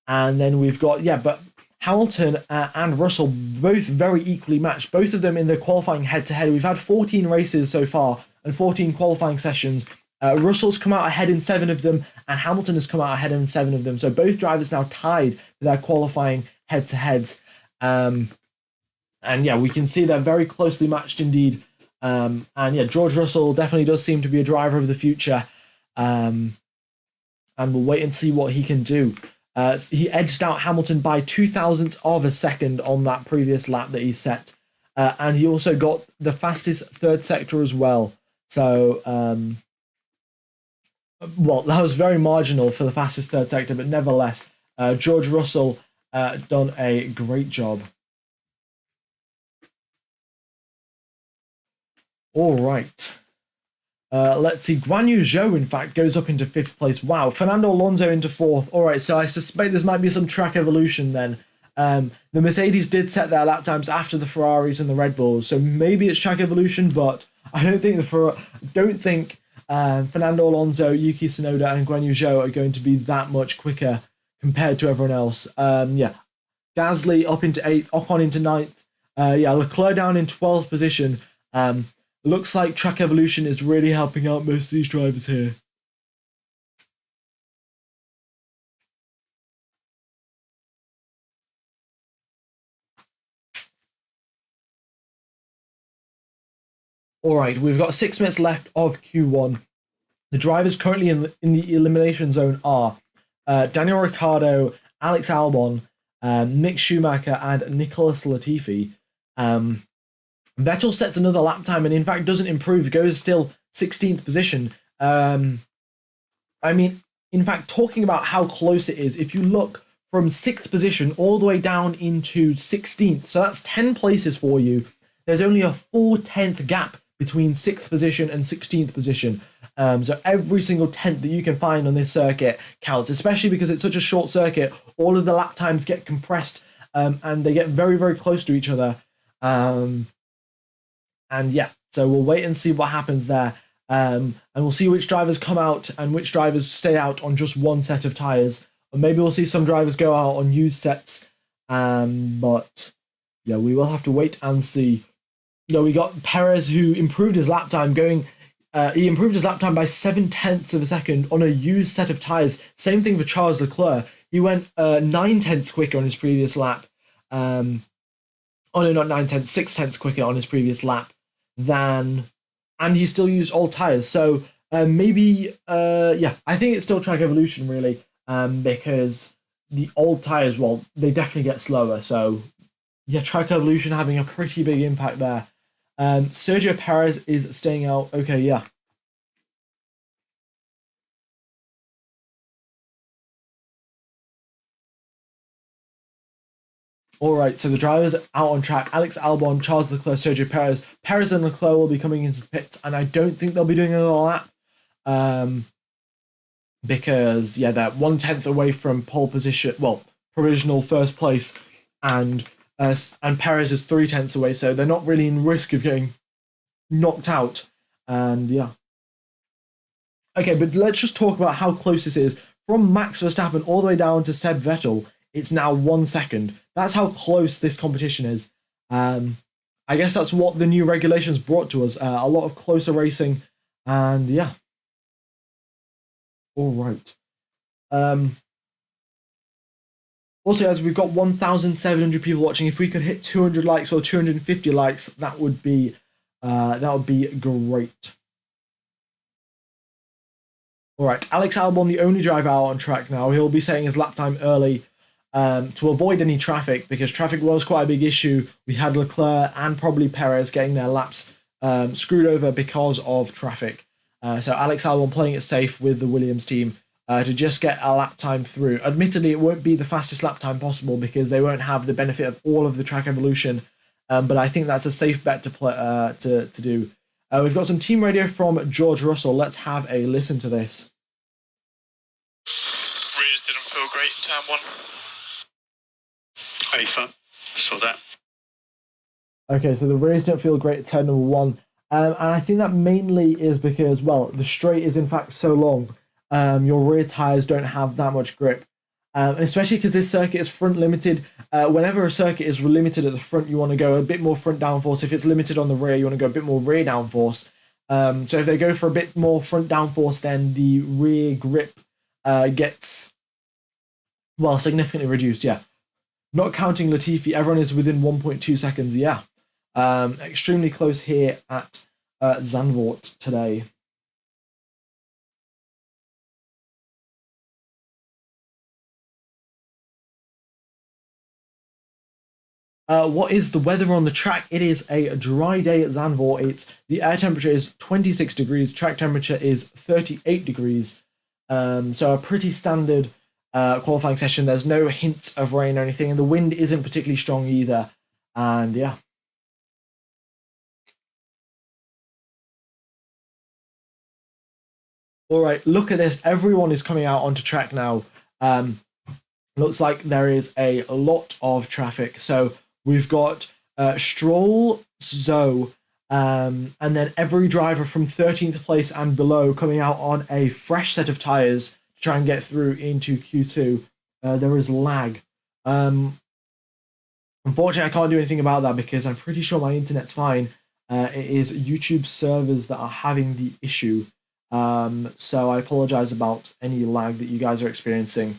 And then we've got, but Hamilton and Russell both very equally matched, both of them in the qualifying head-to-head. We've had 14 races so far and 14 qualifying sessions. Russell's come out ahead in 7 of them, and Hamilton has come out ahead in 7 of them. So both drivers now tied for their qualifying head-to-heads. And yeah, we can see they're very closely matched indeed. And yeah, George Russell definitely does seem to be a driver of the future. And we'll wait and see what he can do. He edged out Hamilton by 0.02 of a second on that previous lap that he set. And he also got the fastest third sector as well. So, well, that was very marginal for the fastest third sector, but nevertheless, George Russell done a great job. All right. Let's see. Guan Yu Zhou, in fact, goes up into 5th place. Wow. Fernando Alonso into 4th. All right, so I suspect this might be some track evolution then. The Mercedes did set their lap times after the Ferraris and the Red Bulls, so maybe it's track evolution, but I don't think Fernando Alonso, Yuki Tsunoda, and Guan Yu Zhou are going to be that much quicker compared to everyone else. Yeah. Gasly up into 8th, Ocon into 9th. Yeah, Leclerc down in 12th position. Looks like track evolution is really helping out most of these drivers here. All right, we've got 6 minutes left of Q1. The drivers currently in the elimination zone are Daniel Ricciardo, Alex Albon, Mick Schumacher, and Nicholas Latifi. Vettel sets another lap time and in fact doesn't improve, goes still 16th position. I mean, in fact, talking about how close it is, if you look from 6th position all the way down into 16th, so that's 10 places for you, there's only a 4/10 gap between 6th position and 16th position. So every single tenth that you can find on this circuit counts, especially because it's such a short circuit. All of the lap times get compressed and they get very, very close to each other. And yeah, so we'll wait and see what happens there. And we'll see which drivers come out and which drivers stay out on just one set of tyres. Or maybe we'll see some drivers go out on used sets. But yeah, we will have to wait and see. You know, we got Perez, who improved his lap time he improved his lap time by 0.7 of a second on a used set of tyres. Same thing for Charles Leclerc. He went 0.9 quicker on his previous lap. Oh no, not 0.9, 0.6 quicker on his previous lap and he still used old tyres. So maybe, yeah, I think it's still track evolution really, because the old tyres, well, they definitely get slower. So yeah, track evolution having a pretty big impact there. Sergio Perez is staying out. Okay, yeah. All right, so the drivers out on track: Alex Albon, Charles Leclerc, Sergio Perez. Perez and Leclerc will be coming into the pits, and I don't think they'll be doing another lap, because yeah, they're 1/10 away from pole position. Well, provisional first place, and Perez is 0.3 away, so they're not really in risk of getting knocked out. And yeah. Okay, but let's just talk about how close this is. From Max Verstappen all the way down to Seb Vettel, it's now 1 second. That's how close this competition is. I guess that's what the new regulations brought to us. A lot of closer racing, and yeah. All right. Also, as we've got 1,700 people watching, if we could hit 200 likes or 250 likes, that would be great. All right, Alex Albon, the only driver out on track now. He'll be setting his lap time early to avoid any traffic, because traffic was quite a big issue. We had Leclerc and probably Perez getting their laps screwed over because of traffic. So Alex Albon playing it safe with the Williams team to just get a lap time through. Admittedly, it won't be the fastest lap time possible because they won't have the benefit of all of the track evolution. But I think that's a safe bet to play to do. We've got some team radio from George Russell. Let's have a listen to this. Rears didn't feel great, turn 1. AFA, saw that. Okay, so the rears don't feel great at turn number 1. And I think that mainly is because, well, the straight is in fact so long. Your rear tyres don't have that much grip. And especially because this circuit is front limited. Whenever a circuit is limited at the front, you want to go a bit more front downforce. If it's limited on the rear, you want to go a bit more rear downforce. So if they go for a bit more front downforce, then the rear grip gets, well, significantly reduced. Yeah, not counting Latifi, everyone is within 1.2 seconds. Yeah, extremely close here at Zandvoort today. What is the weather on the track? It is a dry day at Zandvoort. The air temperature is 26 degrees. Track temperature is 38 degrees. So a pretty standard qualifying session. There's no hints of rain or anything, and the wind isn't particularly strong either. And yeah. All right, look at this. Everyone is coming out onto track now. Looks like there is a lot of traffic. So we've got Stroll, Zoe, and then every driver from 13th place and below coming out on a fresh set of tyres to try and get through into Q2. There is lag. Unfortunately, I can't do anything about that because I'm pretty sure my internet's fine. It is YouTube servers that are having the issue. So I apologize about any lag that you guys are experiencing.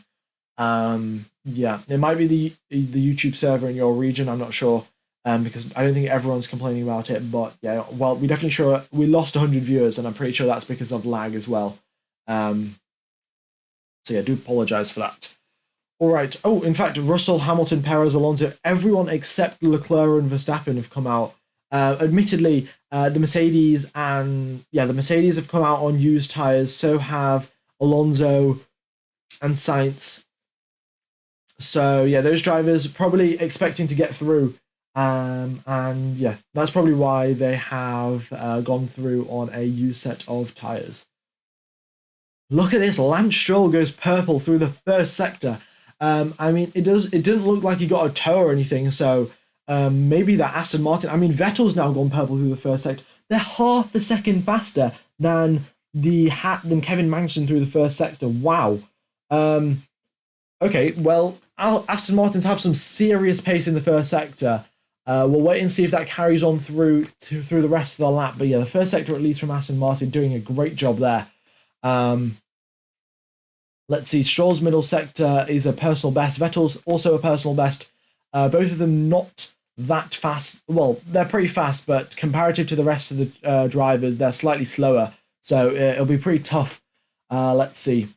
Yeah, it might be the YouTube server in your region. I'm not sure, because I don't think everyone's complaining about it. But yeah, well, we definitely sure we lost 100 viewers, and I'm pretty sure that's because of lag as well. So yeah, I do apologize for that. All right. Oh, in fact, Russell, Hamilton, Perez, Alonso, everyone except Leclerc and Verstappen have come out. Admittedly, the Mercedes have come out on used tires. So have Alonso and Sainz. So yeah, those drivers probably expecting to get through, and yeah, that's probably why they have gone through on a used set of tires. Look at this! Lance Stroll goes purple through the first sector. I mean, it didn't look like he got a tow or anything. So maybe that Aston Martin. I mean, Vettel's now gone purple through the first sector. They're half a second faster than Kevin Magnussen through the first sector. Wow. Okay, well, Aston Martins have some serious pace in the first sector. We'll wait and see if that carries on through the rest of the lap. But yeah, the first sector, at least from Aston Martin, doing a great job there. Let's see, Stroll's middle sector is a personal best. Vettel's also a personal best. Both of them not that fast. Well, they're pretty fast, but comparative to the rest of the drivers, they're slightly slower. So it'll be pretty tough. Let's see.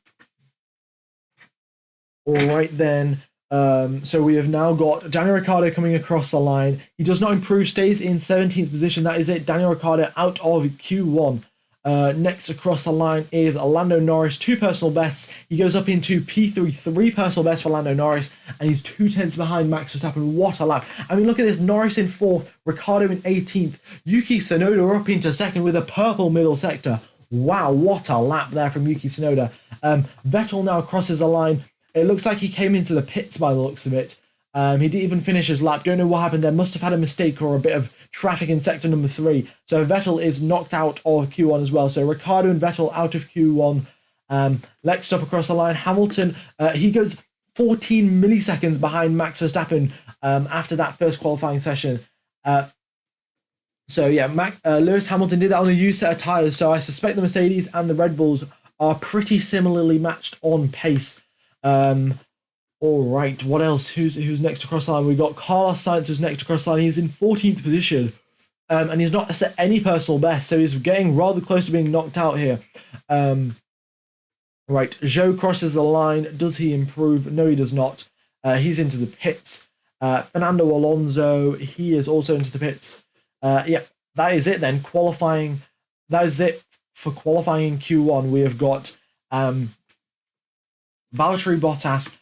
All right then. So we have now got Daniel Ricciardo coming across the line. He does not improve, stays in 17th position. That is it. Daniel Ricciardo out of Q1. Next across the line is Lando Norris, 2 personal bests. He goes up into P3, 3 personal bests for Lando Norris, and he's 2/10 behind Max Verstappen. What a lap. I mean, look at this. Norris in 4th, Ricciardo in 18th, Yuki Tsunoda up into 2nd with a purple middle sector. Wow, what a lap there from Yuki Tsunoda. Vettel now crosses the line. It looks like he came into the pits by the looks of it. He didn't even finish his lap. Don't know what happened there. Must have had a mistake or a bit of traffic in sector number 3. So Vettel is knocked out of Q1 as well. So Ricciardo and Vettel out of Q1. Next up across the line, Hamilton. He goes 14 milliseconds behind Max Verstappen after that first qualifying session. So yeah, Lewis Hamilton did that on a used set of tyres. So I suspect the Mercedes and the Red Bulls are pretty similarly matched on pace. All right, what else? Who's next across the line? We've got Carlos Sainz who's next across the line. He's in 14th position, and he's not set any personal best, so he's getting rather close to being knocked out here. Right, Zhou crosses the line. Does he improve? No, he does not. He's into the pits. Fernando Alonso, he is also into the pits. Yeah, that is it then. Qualifying. That is it for qualifying in Q1. We have got Valtteri Bottas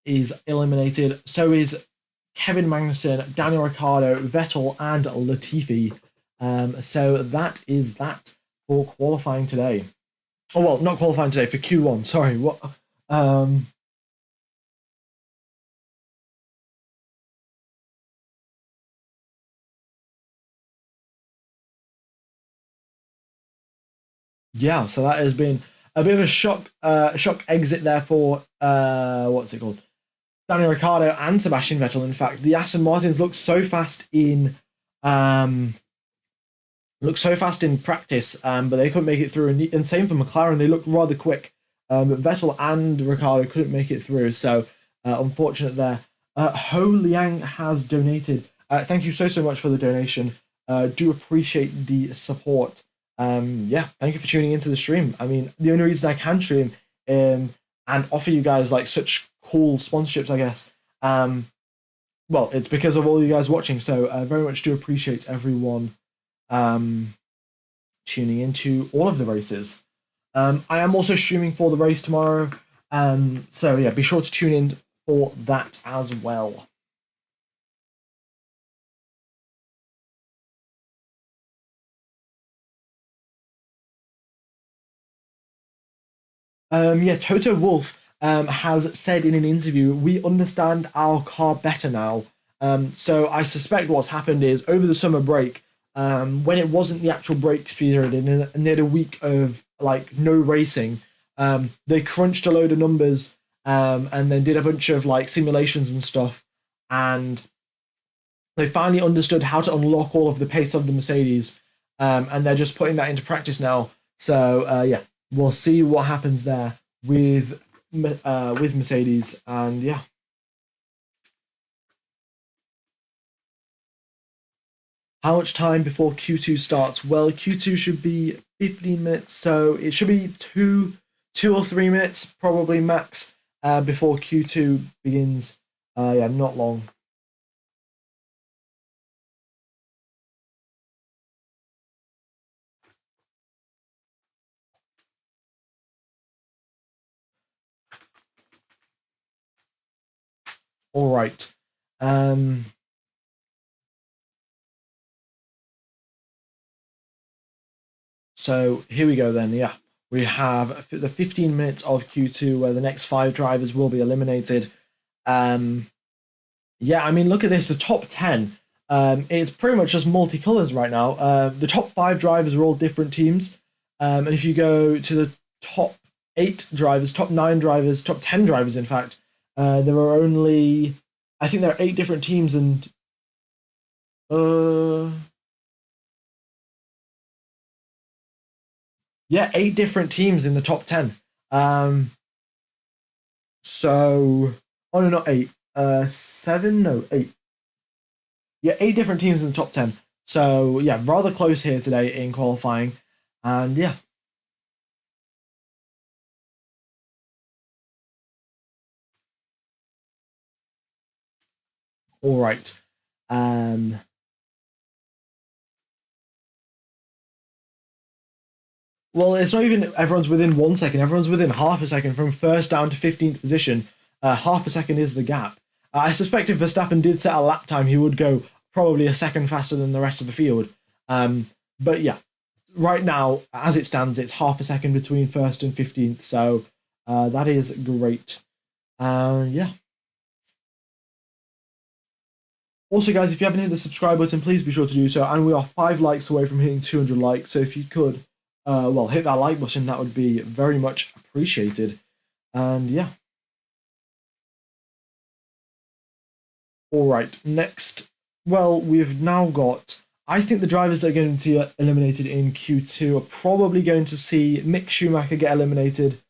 is eliminated. So is Kevin Magnussen, Daniel Ricciardo, Vettel, and Latifi. So that is that for qualifying today. Oh well, not qualifying today, for Q1. Sorry, what? Yeah, so that has been a bit of a shock exit there for what's it called? Daniel Ricciardo and Sebastian Vettel. In fact, the Aston Martins looked so fast in practice, but they couldn't make it through. And same for McLaren, they looked rather quick, but Vettel and Ricciardo couldn't make it through. So unfortunate there. Ho Liang has donated. Thank you so much for the donation. Do appreciate the support. Yeah, thank you for tuning into the stream. I mean, the only reason I can stream and offer you guys like such cool sponsorships, I guess, well, it's because of all you guys watching. So very much do appreciate everyone tuning into all of the races. I am also streaming for the race tomorrow. So yeah, be sure to tune in for that as well. Yeah, Toto Wolff has said in an interview, we understand our car better now. So I suspect what's happened is over the summer break, when it wasn't the actual breaks period and they had a week of like no racing, they crunched a load of numbers and then did a bunch of like simulations and stuff, and they finally understood how to unlock all of the pace of the Mercedes, and they're just putting that into practice now. So yeah, we'll see what happens there with Mercedes, and yeah. How much time before Q2 starts? Well, Q2 should be 15 minutes, so it should be two or 3 minutes, probably max, before Q2 begins. Yeah, not long. All right. So here we go then. Yeah, we have the 15 minutes of Q2 where the next 5 drivers will be eliminated. Yeah, I mean, look at this. The top 10. It's pretty much just multicolors right now. The top 5 drivers are all different teams. And if you go to the top 8 drivers, top 9 drivers, top 10 drivers, in fact, there are only, I think there are 8 different teams, and yeah, 8 different teams in the top 10. So, oh no, not 8. 7? No, 8. Yeah, 8 different teams in the top 10. So yeah, rather close here today in qualifying, and yeah. All right. Well, it's not even everyone's within 1 second. Everyone's within half a second from first down to 15th position. Half a second is the gap. I suspect if Verstappen did set a lap time, he would go probably a second faster than the rest of the field. But yeah, right now, as it stands, it's half a second between first and 15th. So that is great. Yeah. Also, guys, if you haven't hit the subscribe button, please be sure to do so. And we are 5 likes away from hitting 200 likes. So if you could, well, hit that like button, that would be very much appreciated. And yeah. All right, next. Well, we've now got, I think the drivers that are going to get eliminated in Q2 are probably going to see Mick Schumacher get eliminated.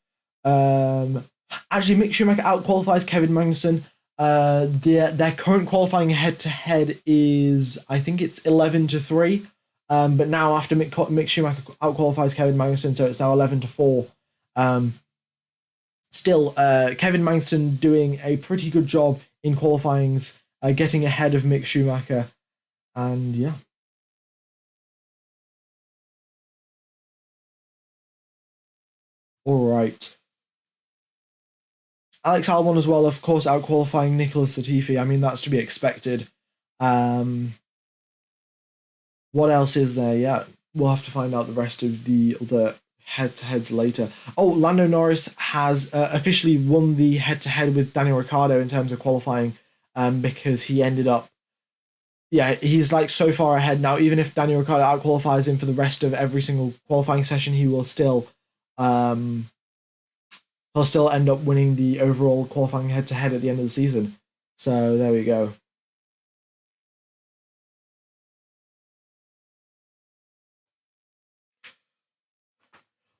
Actually, Mick Schumacher out-qualifies Kevin Magnussen. Their current qualifying head-to-head is, I think it's 11-3. But now after Mick Schumacher out-qualifies Kevin Magnussen, so it's now 11-4. Still, Kevin Magnussen doing a pretty good job in qualifyings, getting ahead of Mick Schumacher, and yeah. All right. Alex Albon as well, of course, out-qualifying Nicholas Latifi. I mean, that's to be expected. What else is there? Yeah, we'll have to find out the rest of the other head-to-heads later. Oh, Lando Norris has officially won the head-to-head with Daniel Ricciardo in terms of qualifying, because he ended up, yeah, he's like so far ahead now. Even if Daniel Ricciardo out-qualifies him for the rest of every single qualifying session, he will still he'll still end up winning the overall qualifying head-to-head at the end of the season. So there we go.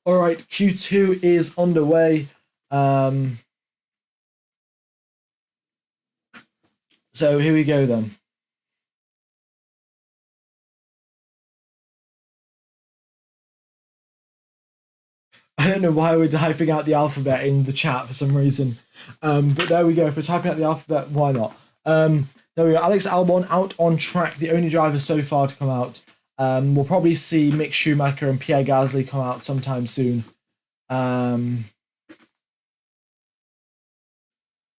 All right, Q2 is underway. So here we go then. I don't know why we're typing out the alphabet in the chat for some reason. But there we go. If we're typing out the alphabet, why not? There we go. Alex Albon out on track, the only driver so far to come out. We'll probably see Mick Schumacher and Pierre Gasly come out sometime soon.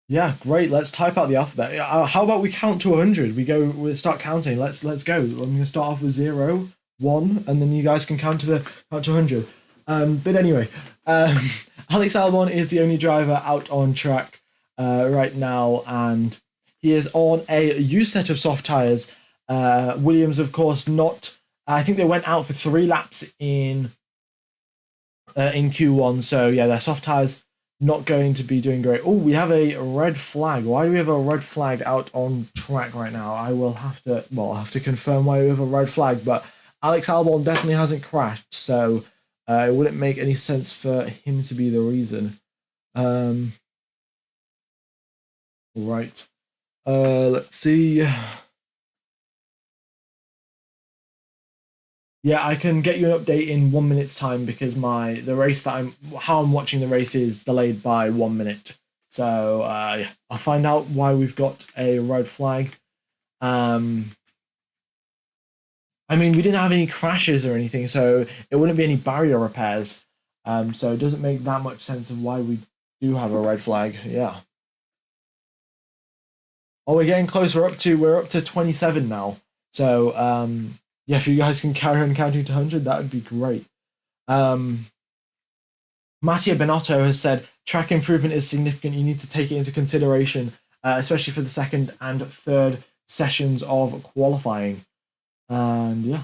Yeah, great. Let's type out the alphabet. How about we count to 100? We start counting. Let's go. I'm going to start off with 0, 1, and then you guys can count to 100. But anyway, Alex Albon is the only driver out on track right now, and he is on a used set of soft tires. Williams, of course, not. I think they went out for 3 laps in Q1. So yeah, their soft tires not going to be doing great. Oh, we have a red flag. Why do we have a red flag out on track right now? I'll have to confirm why we have a red flag, but Alex Albon definitely hasn't crashed, so it wouldn't make any sense for him to be the reason. Right. Let's see. Yeah, I can get you an update in 1 minute's time because how I'm watching the race is delayed by 1 minute. So yeah, I'll find out why we've got a red flag. I mean, we didn't have any crashes or anything, so it wouldn't be any barrier repairs. So it doesn't make that much sense of why we do have a red flag. Yeah. Oh, we're getting close. We're up to 27 now. So yeah, if you guys can carry on counting to 100, that would be great. Mattia Benotto has said track improvement is significant. You need to take it into consideration, especially for the second and third sessions of qualifying. And yeah.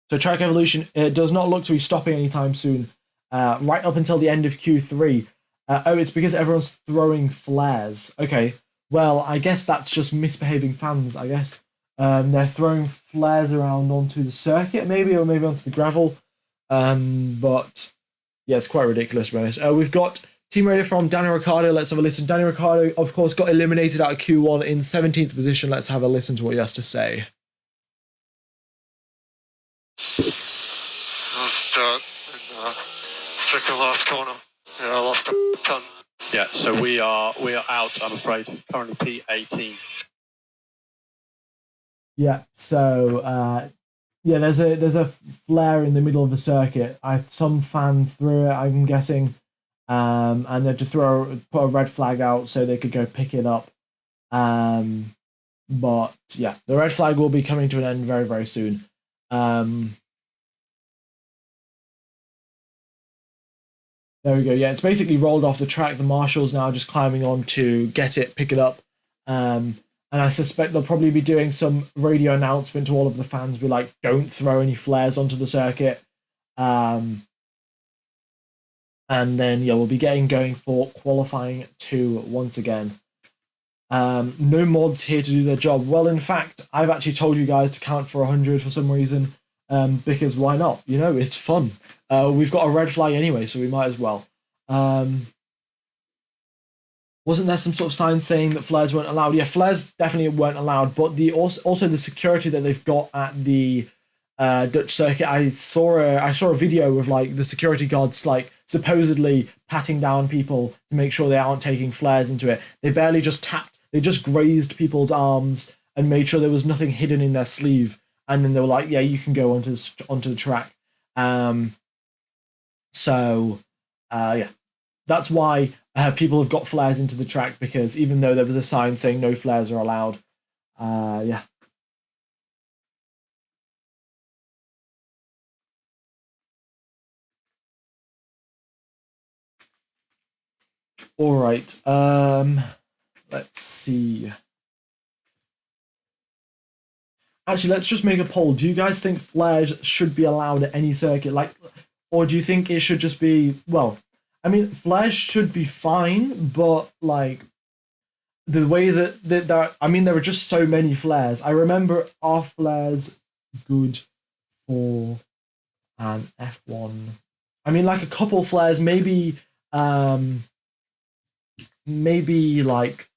So track evolution, it does not look to be stopping anytime soon. Right up until the end of Q3. Oh, it's because everyone's throwing flares. Okay, well, I guess that's just misbehaving fans, I guess. They're throwing flares around onto the circuit, maybe, or maybe onto the gravel. But yeah, it's quite ridiculous, to be honest. We've got team radio from Danny Ricciardo. Let's have a listen. Danny Ricciardo, of course, got eliminated out of Q1 in 17th position. Let's have a listen to what he has to say. Start in second last corner. Yeah, I lost a ton. Yeah, so we are out, I'm afraid. Currently P18. Yeah, so yeah, there's a flare in the middle of the circuit. Some fan threw it, I'm guessing, and they had to put a red flag out so they could go pick it up. But yeah, the red flag will be coming to an end very, very soon. There we go. Yeah, it's basically rolled off the track. The marshal's now just climbing on to get it, pick it up. And I suspect they'll probably be doing some radio announcement to all of the fans, be like, don't throw any flares onto the circuit. And then, yeah, we'll be getting going for qualifying 2 once again. No mods here to do their job. Well, in fact, I've actually told you guys to count for 100 for some reason, because why not? You know, it's fun. We've got a red flag anyway, so we might as well. Wasn't there some sort of sign saying that flares weren't allowed? Yeah, flares definitely weren't allowed, but also the security that they've got at the Dutch circuit. I saw a video of like the security guards like supposedly patting down people to make sure they aren't taking flares into it. They barely just tapped; they just grazed people's arms and made sure there was nothing hidden in their sleeve. And then they were like, "Yeah, you can go onto the track." So yeah, that's why people have got flares into the track, because even though there was a sign saying no flares are allowed, yeah. All right. Let's see. Actually, let's just make a poll. Do you guys think flares should be allowed at any circuit? Like, or do you think it should just be, well, I mean, flares should be fine, but like the way that I mean, there are just so many flares. I remember, are flares good for an F1? I mean, like a couple flares, um, maybe like,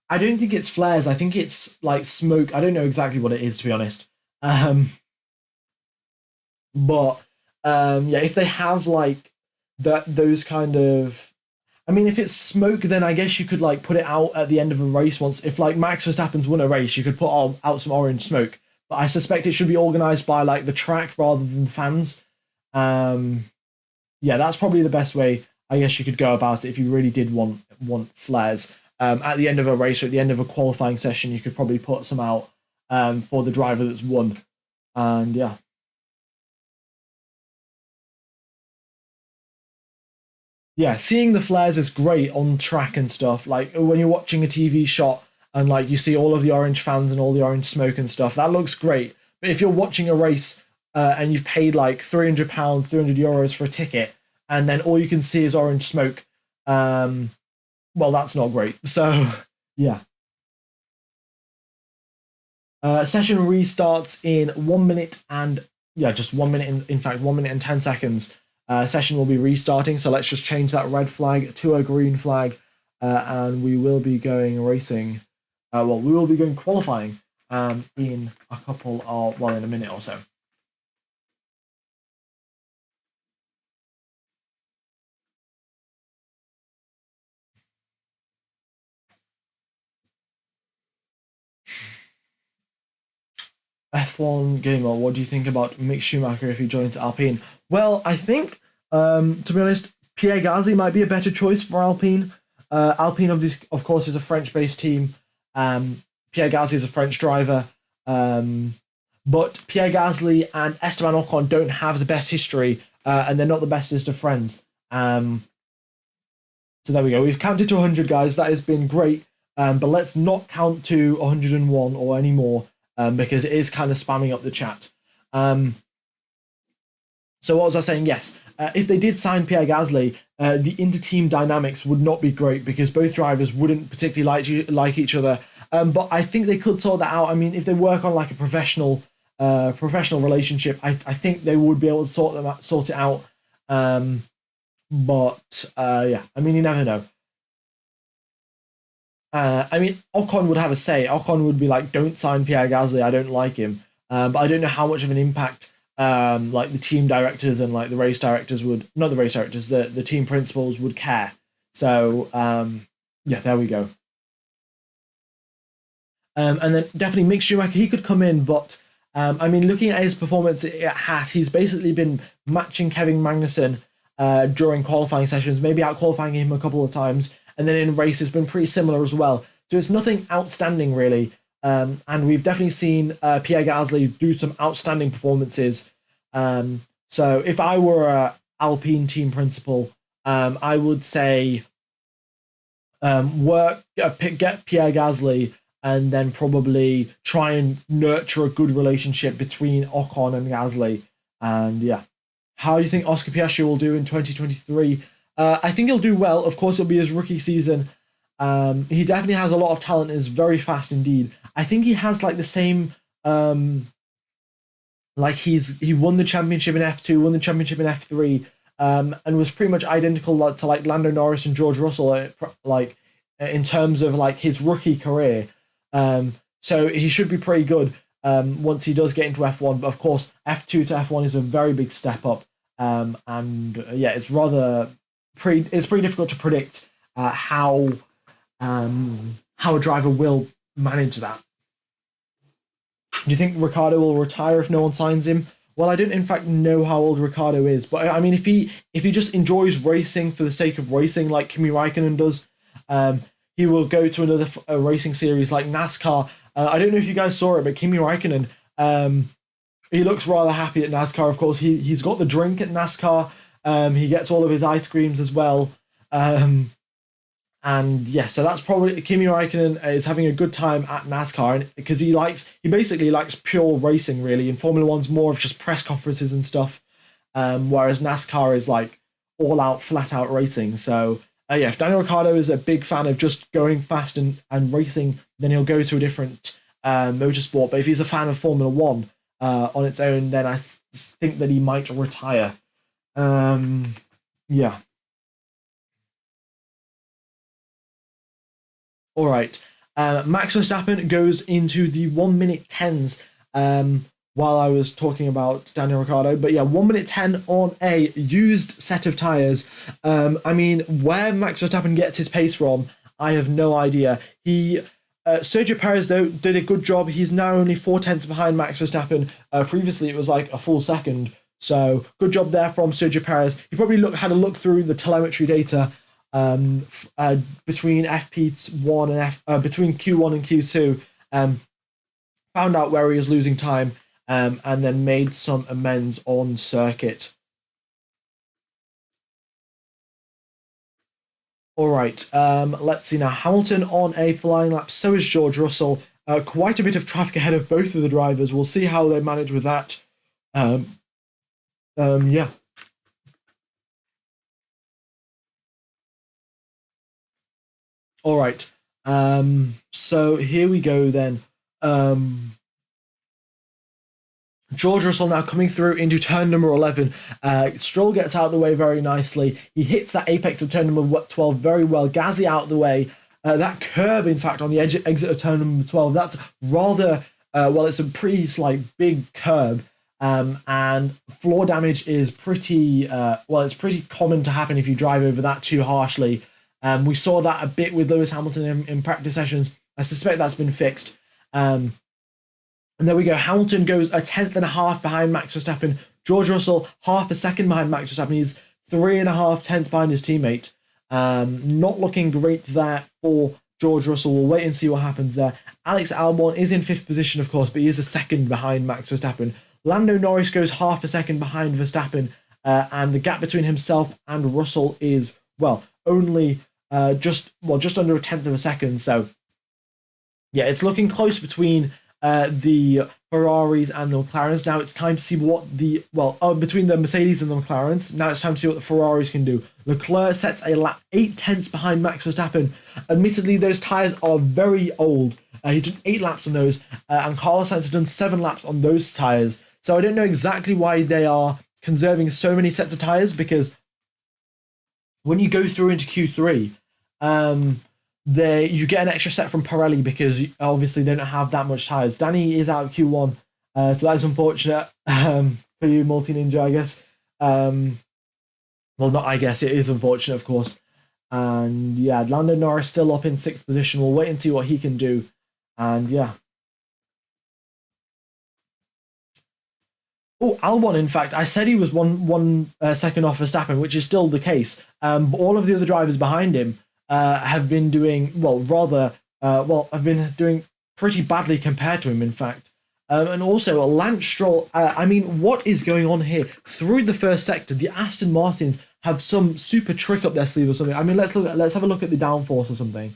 I don't think it's flares. I think it's like smoke. I don't know exactly what it is, to be honest. Um, but yeah, if they have like those kind of, I mean, if it's smoke, then I guess you could like put it out at the end of a race once. If like Max Verstappen's won a race, you could put out some orange smoke. But I suspect it should be organized by like the track rather than fans. Um, yeah, that's probably the best way I guess you could go about it if you really did want flares. At the end of a race or at the end of a qualifying session, you could probably put some out for the driver that's won. And yeah. Yeah, seeing the flares is great on track and stuff. Like when you're watching a TV shot and like you see all of the orange fans and all the orange smoke and stuff, that looks great. But if you're watching a race and you've paid like £300, €300 for a ticket, and then all you can see is orange smoke, well, that's not great. So yeah. Session restarts in 1 minute and yeah, just 1 minute. In fact, 1 minute and 10 seconds. Session will be restarting. So let's just change that red flag to a green flag, and we will be going racing. Well, we will be going qualifying in a couple of, well, in a minute or so. F1 gamer, what do you think about Mick Schumacher if he joins Alpine? Well, I think, to be honest, Pierre Gasly might be a better choice for Alpine. Alpine, of course, is a French-based team. Pierre Gasly is a French driver. But Pierre Gasly and Esteban Ocon don't have the best history, and they're not the bestest of friends. So there we go. We've counted to 100, guys. That has been great. But let's not count to 101 or any more, because it is kind of spamming up the chat. So what was I saying? Yes, if they did sign Pierre Gasly, the inter-team dynamics would not be great because both drivers wouldn't particularly like each other. But I think they could sort that out. I mean, if they work on like a professional relationship, I think they would be able to sort it out. But yeah, I mean, you never know. I mean, Ocon would have a say. Ocon would be like, "Don't sign Pierre Gasly. I don't like him." But I don't know how much of an impact like the team directors and like the race directors would, not the race directors, the team principals would care. So yeah, there we go. And then definitely Mick Schumacher, he could come in, but I mean, looking at his performance at Haas, he's basically been matching Kevin Magnussen during qualifying sessions, maybe out qualifying him a couple of times, and then in races been pretty similar as well. So it's nothing outstanding really. And we've definitely seen Pierre Gasly do some outstanding performances. So if I were an Alpine team principal, I would say get Pierre Gasly and then probably try and nurture a good relationship between Ocon and Gasly. And yeah, how do you think Oscar Piastri will do in 2023? I think he'll do well. Of course, it'll be his rookie season. He definitely has a lot of talent and is very fast indeed. I think he has like the same, like he won the championship in F2, won the championship in F3, and was pretty much identical to like Lando Norris and George Russell, like in terms of like his rookie career. So he should be pretty good once he does get into F1. But of course, F2 to F1 is a very big step up, and yeah, it's pretty difficult to predict how a driver will manage that. Do you think Ricciardo will retire if no one signs him? Well, I don't in fact know how old Ricciardo is, but I mean, if he just enjoys racing for the sake of racing, like Kimi Raikkonen does, he will go to another racing series like NASCAR. I don't know if you guys saw it, but Kimi Raikkonen, he looks rather happy at NASCAR. Of course, he's got the drink at NASCAR. He gets all of his ice creams as well. And yeah, so that's probably Kimi Raikkonen is having a good time at NASCAR, and because he basically likes pure racing really. In Formula One's more of just press conferences and stuff. whereas NASCAR is like all out, flat out racing. So yeah, if Daniel Ricciardo is a big fan of just going fast and racing, then he'll go to a different motorsport. But if he's a fan of Formula One on its own, then I think that he might retire. Yeah. All right. Max Verstappen goes into the 1 minute 10s while I was talking about Daniel Ricciardo. But yeah, 1 minute 10 on a used set of tyres. I mean, where Max Verstappen gets his pace from, I have no idea. Sergio Perez, though, did a good job. He's now only 4/10 behind Max Verstappen. Previously, it was like a full second. So good job there from Sergio Perez. He probably had a look through the telemetry data between FP1 and between Q1 and Q2, found out where he was losing time, and then made some amends on circuit. All right, let's see now. Hamilton on a flying lap. So is George Russell. Quite a bit of traffic ahead of both of the drivers. We'll see how they manage with that. Yeah. All right. So here we go then. George Russell now coming through into turn number 11. Stroll gets out of the way very nicely. He hits that apex of turn number 12 very well. Gasly out of the way. That curb, in fact, on the exit of turn number 12, that's rather, it's a pretty big curb. And floor damage is pretty, it's pretty common to happen if you drive over that too harshly. We saw that a bit with Lewis Hamilton in practice sessions. I suspect that's been fixed. And there we go. Hamilton goes 1.5 tenths behind Max Verstappen. George Russell, 0.5 seconds behind Max Verstappen. He's 3.5 tenths behind his teammate. Not looking great there for George Russell. We'll wait and see what happens there. Alex Albon is in 5th position, of course, but he is 1 second behind Max Verstappen. Lando Norris goes 0.5 seconds behind Verstappen, and the gap between himself and Russell is, only just under 1/10 of a second. So, yeah, it's looking close between the Ferraris and the McLarens. Now it's time to see what between the Mercedes and the McLarens. Now it's time to see what the Ferraris can do. Leclerc sets a lap 8 tenths behind Max Verstappen. Admittedly, those tyres are very old. He did 8 laps on those, and Carlos Sainz has done 7 laps on those tyres. So I don't know exactly why they are conserving so many sets of tyres, because when you go through into Q3, you get an extra set from Pirelli because obviously they don't have that much tyres. Danny is out of Q1, so that's unfortunate for you, Multi Ninja, I guess. Well, not I guess, it is unfortunate, of course. And yeah, Lando Norris still up in 6th position. We'll wait and see what he can do. And yeah. Oh, Albon, in fact, I said he was one second off Verstappen, which is still the case. But all of the other drivers behind him have been doing, have been doing pretty badly compared to him, in fact. And also, Lance Stroll, what is going on here? Through the first sector, the Aston Martins have some super trick up their sleeve or something. Let's have a look at the downforce or something.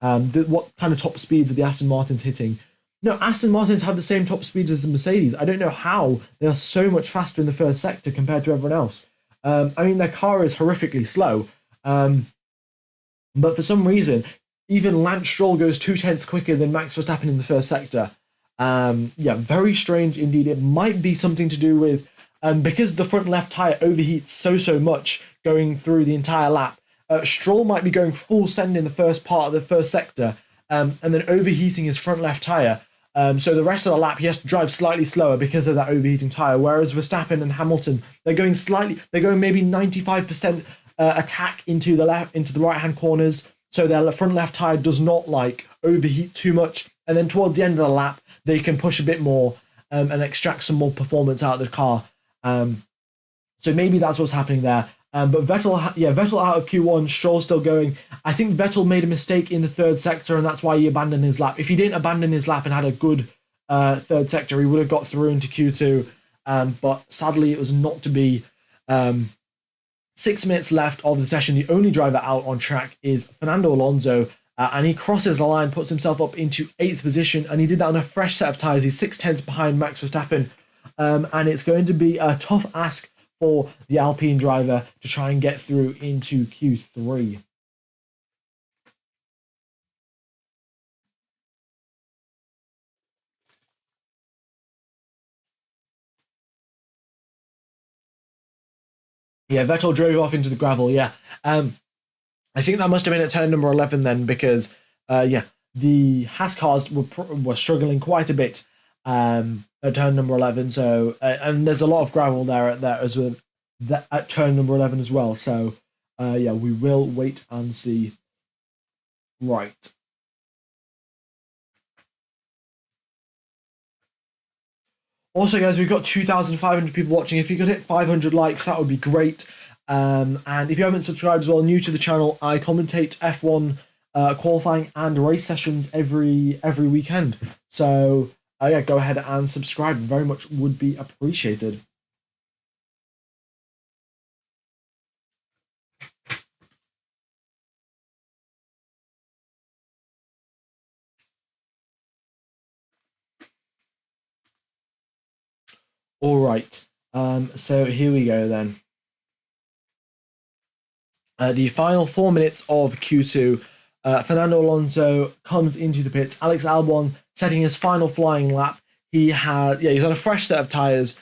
What kind of top speeds are the Aston Martins hitting? No, Aston Martins have the same top speeds as the Mercedes. I don't know how they are so much faster in the first sector compared to everyone else. Their car is horrifically slow. But for some reason, even Lance Stroll goes 2 tenths quicker than Max Verstappen in the first sector. Very strange indeed. It might be something to do with, because the front left tyre overheats so much going through the entire lap, Stroll might be going full send in the first part of the first sector, and then overheating his front left tyre. So the rest of the lap, he has to drive slightly slower because of that overheating tyre. Whereas Verstappen and Hamilton, they're going maybe 95% attack into the right-hand corners, so their front left tyre does not overheat too much. And then towards the end of the lap, they can push a bit more and extract some more performance out of the car. So maybe that's what's happening there. But Vettel out of Q1, Stroll still going. I think Vettel made a mistake in the third sector, and that's why he abandoned his lap. If he didn't abandon his lap and had a good third sector, he would have got through into Q2. But sadly, it was not to be. 6 minutes left of the session. The only driver out on track is Fernando Alonso, and he crosses the line, puts himself up into 8th position, and he did that on a fresh set of tyres. He's 6 tenths behind Max Verstappen, and it's going to be a tough ask for the Alpine driver to try and get through into Q3. Yeah, Vettel drove off into the gravel. Yeah, I think that must have been at turn number 11 then, because yeah, the Haas cars were struggling quite a bit at turn number 11. So and there's a lot of gravel there as well at turn number 11 as well. So yeah, we will wait and see. Right. Also, guys, we've got 2,500 people watching. If you could hit 500 likes, that would be great. And if you haven't subscribed as well, new to the channel, I commentate F1 qualifying and race sessions every weekend. So yeah, go ahead and subscribe. Very much would be appreciated. All right. So here we go then. The final 4 minutes of Q2, Fernando Alonso comes into the pits. Alex Albon setting his final flying lap. He's on a fresh set of tyres,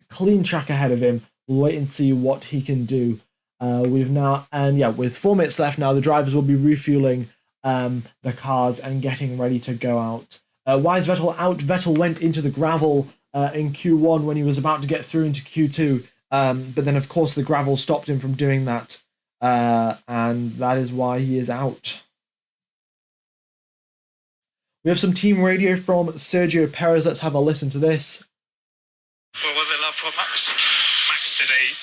clean track ahead of him. We'll wait and see what he can do. With 4 minutes left now, the drivers will be refueling the cars and getting ready to go out. Why is Vettel out? Vettel went into the gravel in Q1 when he was about to get through into Q2, but then of course the gravel stopped him from doing that. And that is why he is out. We have some team radio from Sergio Perez. Let's have a listen to this. What was the lap for Max? Max did a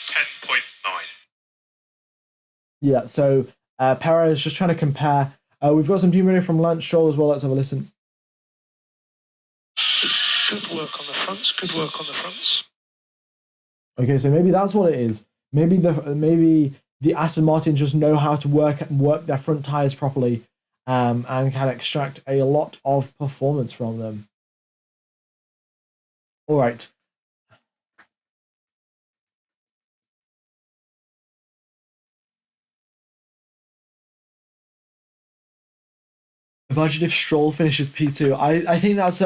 10.9. Yeah, so Perez just trying to compare. We've got some team radio from Lance Stroll as well. Let's have a listen. Good work on the fronts. Good work on the fronts. Okay, so maybe that's what it is. Maybe the Aston Martin just know how to work their front tires properly, and can extract a lot of performance from them. All right. Imagine if Stroll finishes P2. I think that's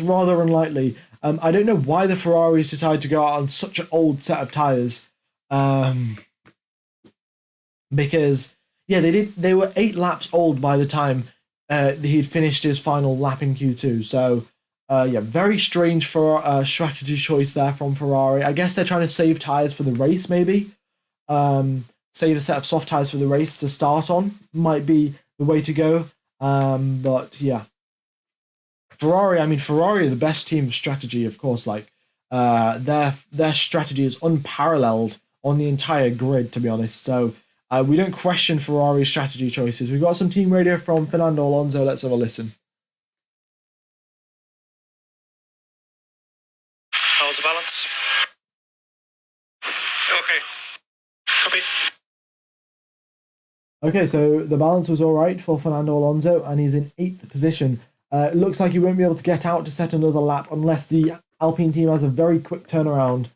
rather unlikely. I don't know why the Ferraris decided to go out on such an old set of tires. Because yeah, they were 8 laps old by the time he'd finished his final lap in Q2. So yeah, very strange for a strategy choice there from Ferrari. I guess they're trying to save tires for the race, maybe. Save a set of soft tires for the race to start on might be the way to go. But yeah, Ferrari are the best team of strategy, of course. Like their strategy is unparalleled on the entire grid, to be honest. So we don't question Ferrari's strategy choices. We've got some team radio from Fernando Alonso. Let's have a listen. How was the balance? Okay. Copy. Okay, so the balance was all right for Fernando Alonso, and he's in 8th position. It looks like he won't be able to get out to set another lap unless the Alpine team has a very quick turnaround.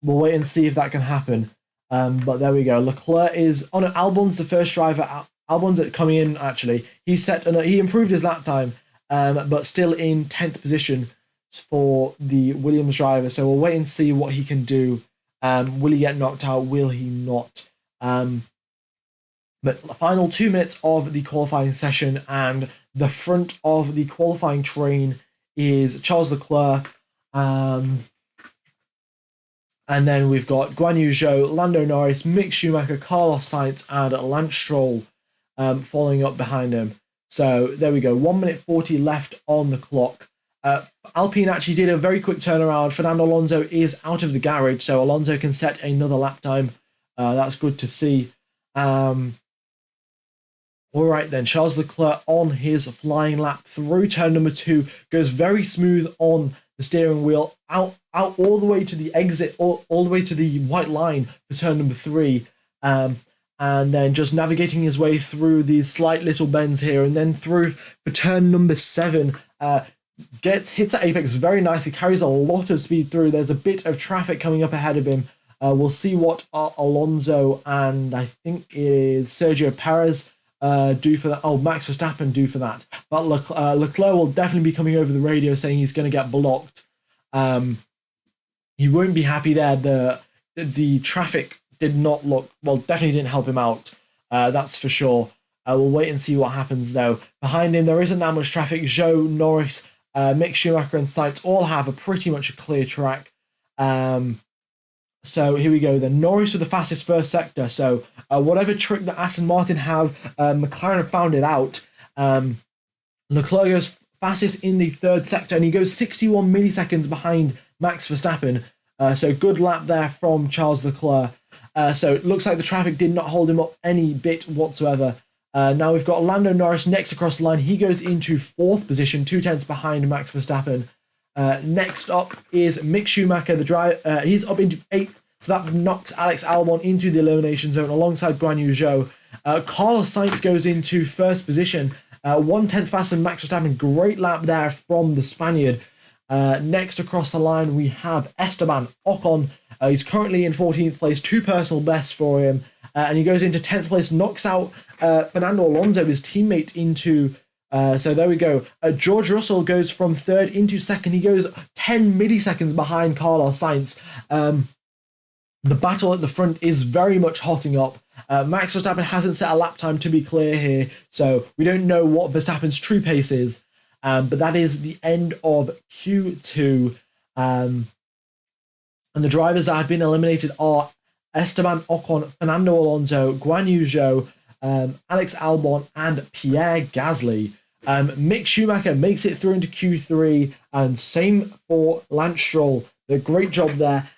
We'll wait and see if that can happen. But there we go. Leclerc is Albon's the first driver. Albon's coming in actually. He improved his lap time, but still in 10th position for the Williams driver. So we'll wait and see what he can do. Will he get knocked out? Will he not? But the final 2 minutes of the qualifying session, and the front of the qualifying train is Charles Leclerc. And then we've got Guan Yu Zhou, Lando Norris, Mick Schumacher, Carlos Sainz, and Lance Stroll following up behind him. So there we go. 1 minute 40 left on the clock. Alpine actually did a very quick turnaround. Fernando Alonso is out of the garage, so Alonso can set another lap time. That's good to see. All right then, Charles Leclerc on his flying lap through turn number 2 goes very smooth on the steering wheel, out all the way to the exit, all the way to the white line for turn number 3, and then just navigating his way through these slight little bends here, and then through for turn number 7, hits at apex very nicely, carries a lot of speed through. There's a bit of traffic coming up ahead of him. We'll see what Alonso and I think it is Sergio Perez do for that. Oh, Max Verstappen do for that. But Leclerc will definitely be coming over the radio saying he's going to get blocked. He won't be happy there. The traffic did not look, well, definitely didn't help him out. That's for sure. We'll wait and see what happens though. Behind him, there isn't that much traffic. Zhou, Norris, Mick Schumacher and Sainz all have pretty much a clear track. So here we go then. Norris with the fastest first sector. So whatever trick that Aston Martin have, McLaren have found it out. Leclerc goes fastest in the third sector and he goes 61 milliseconds behind Max Verstappen. So good lap there from Charles Leclerc. So it looks like the traffic did not hold him up any bit whatsoever. Now we've got Lando Norris next across the line. He goes into fourth position, 2/10 behind Max Verstappen. Next up is Mick Schumacher, the driver. He's up into eighth, so that knocks Alex Albon into the elimination zone alongside Guan Yu Zhou. Carlos Sainz goes into first position, 1/10 faster than Max Verstappen. Great lap there from the Spaniard. Next across the line, we have Esteban Ocon. He's currently in 14th place, 2 personal bests for him. And he goes into 10th place, knocks out Fernando Alonso, his teammate, into... so there we go. George Russell goes from third into second. He goes 10 milliseconds behind Carlos Sainz. The battle at the front is very much hotting up. Max Verstappen hasn't set a lap time to be clear here, so we don't know what Verstappen's true pace is. But that is the end of Q2. And the drivers that have been eliminated are Esteban Ocon, Fernando Alonso, Guan Yu Zhou, Alex Albon, and Pierre Gasly. Mick Schumacher makes it through into Q3, and same for Lance Stroll. A great job there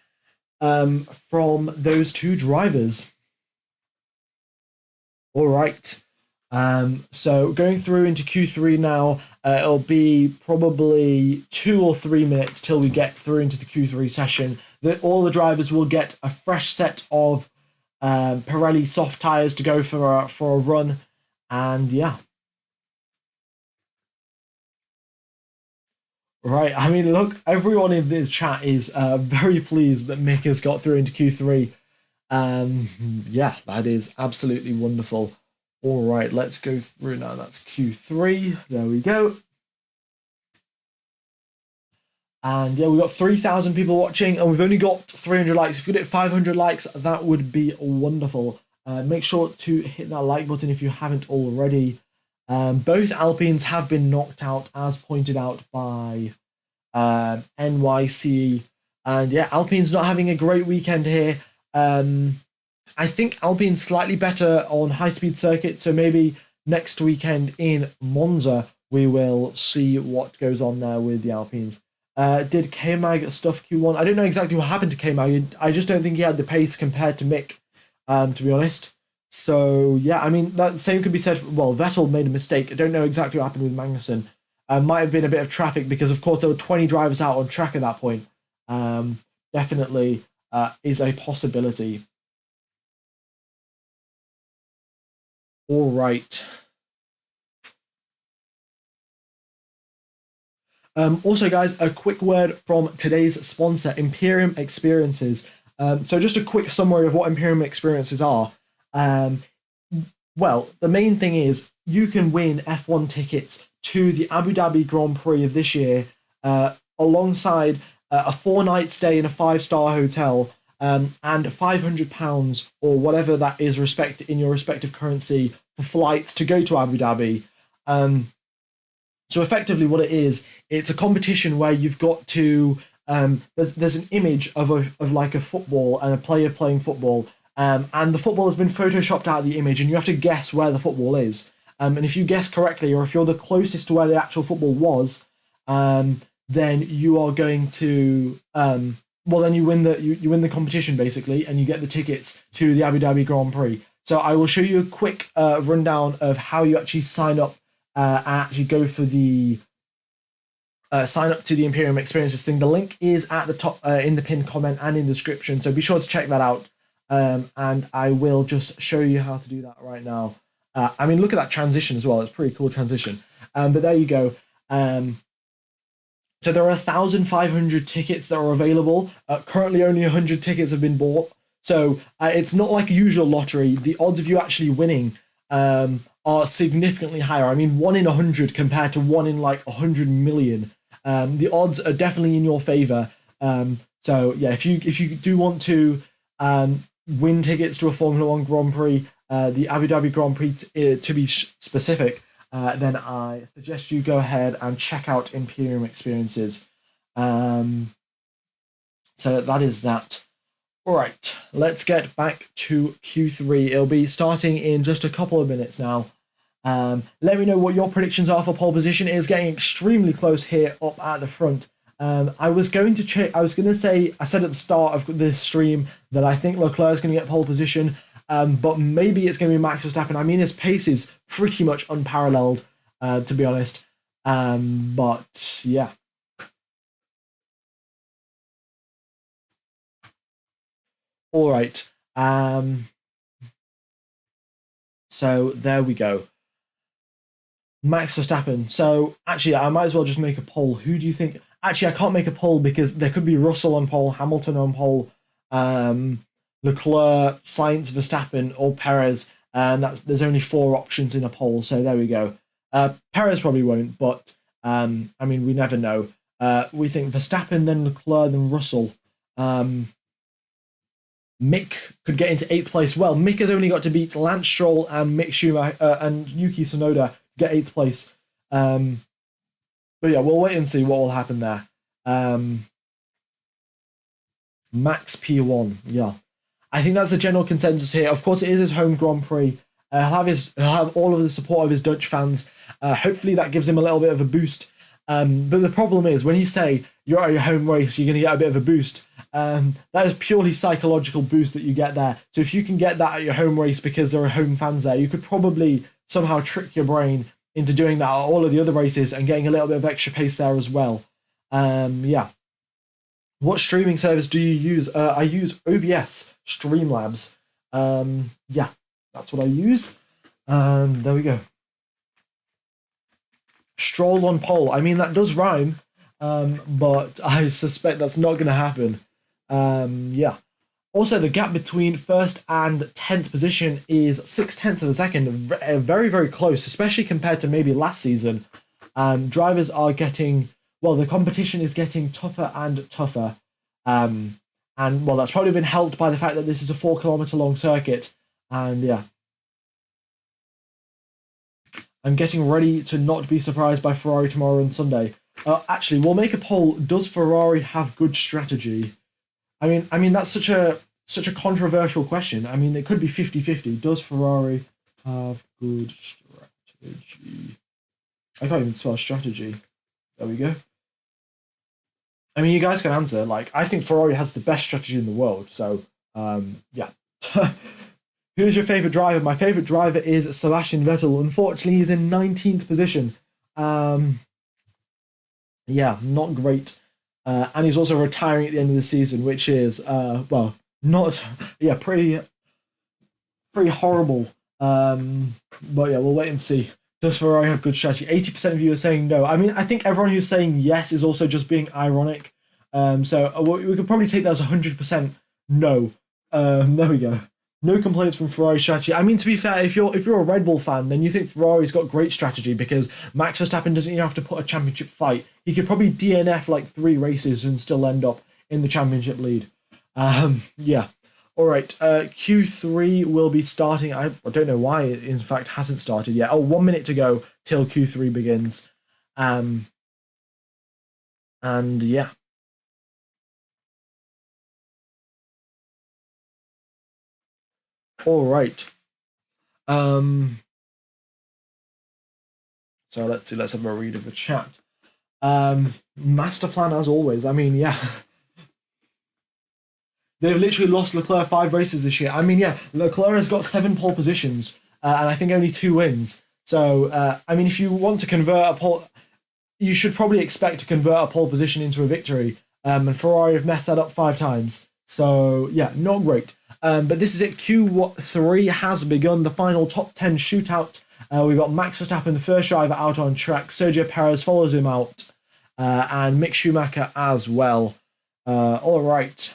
from those 2 drivers. All right. So going through into Q3 now, it'll be probably 2 or 3 minutes till we get through into the Q3 session. All the drivers will get a fresh set of Pirelli soft tires to go for a run, and yeah. Right, I mean, look, everyone in this chat is very pleased that Mick has got through into Q3. Yeah, that is absolutely wonderful. All right, let's go through now. That's Q3. There we go. And yeah, we've got 3,000 people watching, and we've only got 300 likes. If we get 500 likes, that would be wonderful. Make sure to hit that like button if you haven't already. Both Alpines have been knocked out, as pointed out by NYC. And yeah, Alpine's not having a great weekend here. I think Alpine's slightly better on high-speed circuit, so maybe next weekend in Monza, we will see what goes on there with the Alpines. Did K-Mag stuff Q1? I don't know exactly what happened to K-Mag. I just don't think he had the pace compared to Mick, to be honest. So, yeah, I mean, that same could be said for, well, Vettel made a mistake. I don't know exactly what happened with Magnussen. Might have been a bit of traffic because, of course, there were 20 drivers out on track at that point. Definitely is a possibility. All right. Also, guys, a quick word from today's sponsor, Imperium Experiences. So just a quick summary of what Imperium Experiences are. Well, the main thing is you can win F1 tickets to the Abu Dhabi Grand Prix of this year alongside a 4-night stay in a 5-star hotel and £500 or whatever that is in your respective currency for flights to go to Abu Dhabi. So effectively what it is, it's a competition where you've got to, there's an image of like a football and a player playing football, and the football has been photoshopped out of the image, and you have to guess where the football is. And if you guess correctly, or if you're the closest to where the actual football was, then you are going to, well, then you win the competition basically, and you get the tickets to the Abu Dhabi Grand Prix. So I will show you a quick rundown of how you actually sign up. Actually go for the sign up to the Imperium Experiences thing. The link is at the top in the pinned comment and in the description, so be sure to check that out. And I will just show you how to do that right now. I mean, look at that transition as well. It's a pretty cool transition. But there you go. So there are 1,500 tickets that are available. Currently, only 100 tickets have been bought. So it's not like a usual lottery. The odds of you actually winning are significantly higher. I mean, 1 in 100 compared to 1 in like 100 million. The odds are definitely in your favor. So yeah, if you do want to win tickets to a Formula One Grand Prix, the Abu Dhabi Grand Prix to be specific, then I suggest you go ahead and check out Imperium Experiences. So that is that. All right, let's get back to Q3. It'll be starting in just a couple of minutes now. Let me know what your predictions are for pole position. It is getting extremely close here up at the front. I was going to check. I said at the start of this stream that I think Leclerc is going to get pole position, but maybe it's going to be Max Verstappen. I mean, his pace is pretty much unparalleled, to be honest. But yeah. All right. So there we go. Max Verstappen. So actually, I might as well just make a poll. Who do you think? Actually, I can't make a poll because there could be Russell on pole, Hamilton on pole, Leclerc, Sainz, Verstappen, or Perez. And there's only 4 options in a poll. So there we go. Perez probably won't, but I mean, we never know. We think Verstappen, then Leclerc, then Russell. Mick could get into 8th place. Well, Mick has only got to beat Lance Stroll and Mick Schumacher and Yuki Tsunoda to get 8th place. But yeah, we'll wait and see what will happen there. Max P1, yeah. I think that's the general consensus here. Of course, it is his home Grand Prix. He'll have all of the support of his Dutch fans. Hopefully that gives him a little bit of a boost. But the problem is, when you say you're at your home race, you're going to get a bit of a boost. That is purely psychological boost that you get there. So if you can get that at your home race because there are home fans there, you could probably somehow trick your brain into doing that at all of the other races and getting a little bit of extra pace there as well. Yeah. What streaming service do you use? I use OBS Streamlabs. Yeah, that's what I use. There we go. Stroll on pole. I mean, that does rhyme, but I suspect that's not going to happen. Yeah. Also, the gap between 1st and 10th position is 0.6 of a second. Very, very close, especially compared to maybe last season. Drivers are getting, well, the competition is getting tougher and tougher. And, well, that's probably been helped by the fact that this is a 4-kilometer long circuit. And, yeah. I'm getting ready to not be surprised by Ferrari tomorrow and Sunday. Actually, we'll make a poll. Does Ferrari have good strategy? I mean that's such a controversial question. I mean, it could be 50-50. Does Ferrari have good strategy? I can't even spell strategy. There we go. I mean, you guys can answer. Like, I think Ferrari has the best strategy in the world. So, yeah. Who's your favorite driver? My favorite driver is Sebastian Vettel. Unfortunately, he's in 19th position. Yeah, not great. And he's also retiring at the end of the season, which is, well, not, yeah, pretty horrible. But yeah, we'll wait and see. Does Ferrari have good strategy? 80% of you are saying no. I mean, I think everyone who's saying yes is also just being ironic. So we could probably take that as 100% no. There we go. No complaints from Ferrari strategy. I mean, to be fair, if you're a Red Bull fan, then you think Ferrari's got great strategy because Max Verstappen doesn't even have to put a championship fight. He could probably DNF like 3 races and still end up in the championship lead. Yeah. All right. Q3 will be starting. I don't know why it, in fact, hasn't started yet. Oh, 1 minute to go till Q3 begins. And yeah. All right. So let's see. Let's have a read of the chat. Master plan as always. I mean, yeah. They've literally lost Leclerc 5 races this year. I mean, yeah, Leclerc has got 7 pole positions, and I think only 2 wins. So, I mean, if you want to convert a pole, you should probably expect to convert a pole position into a victory. And Ferrari have messed that up 5 times. So, yeah, not great. But this is it. Q3 has begun. The final top 10 shootout. We've got Max Verstappen, the first driver, out on track. Sergio Perez follows him out. and Mick Schumacher as well. All right.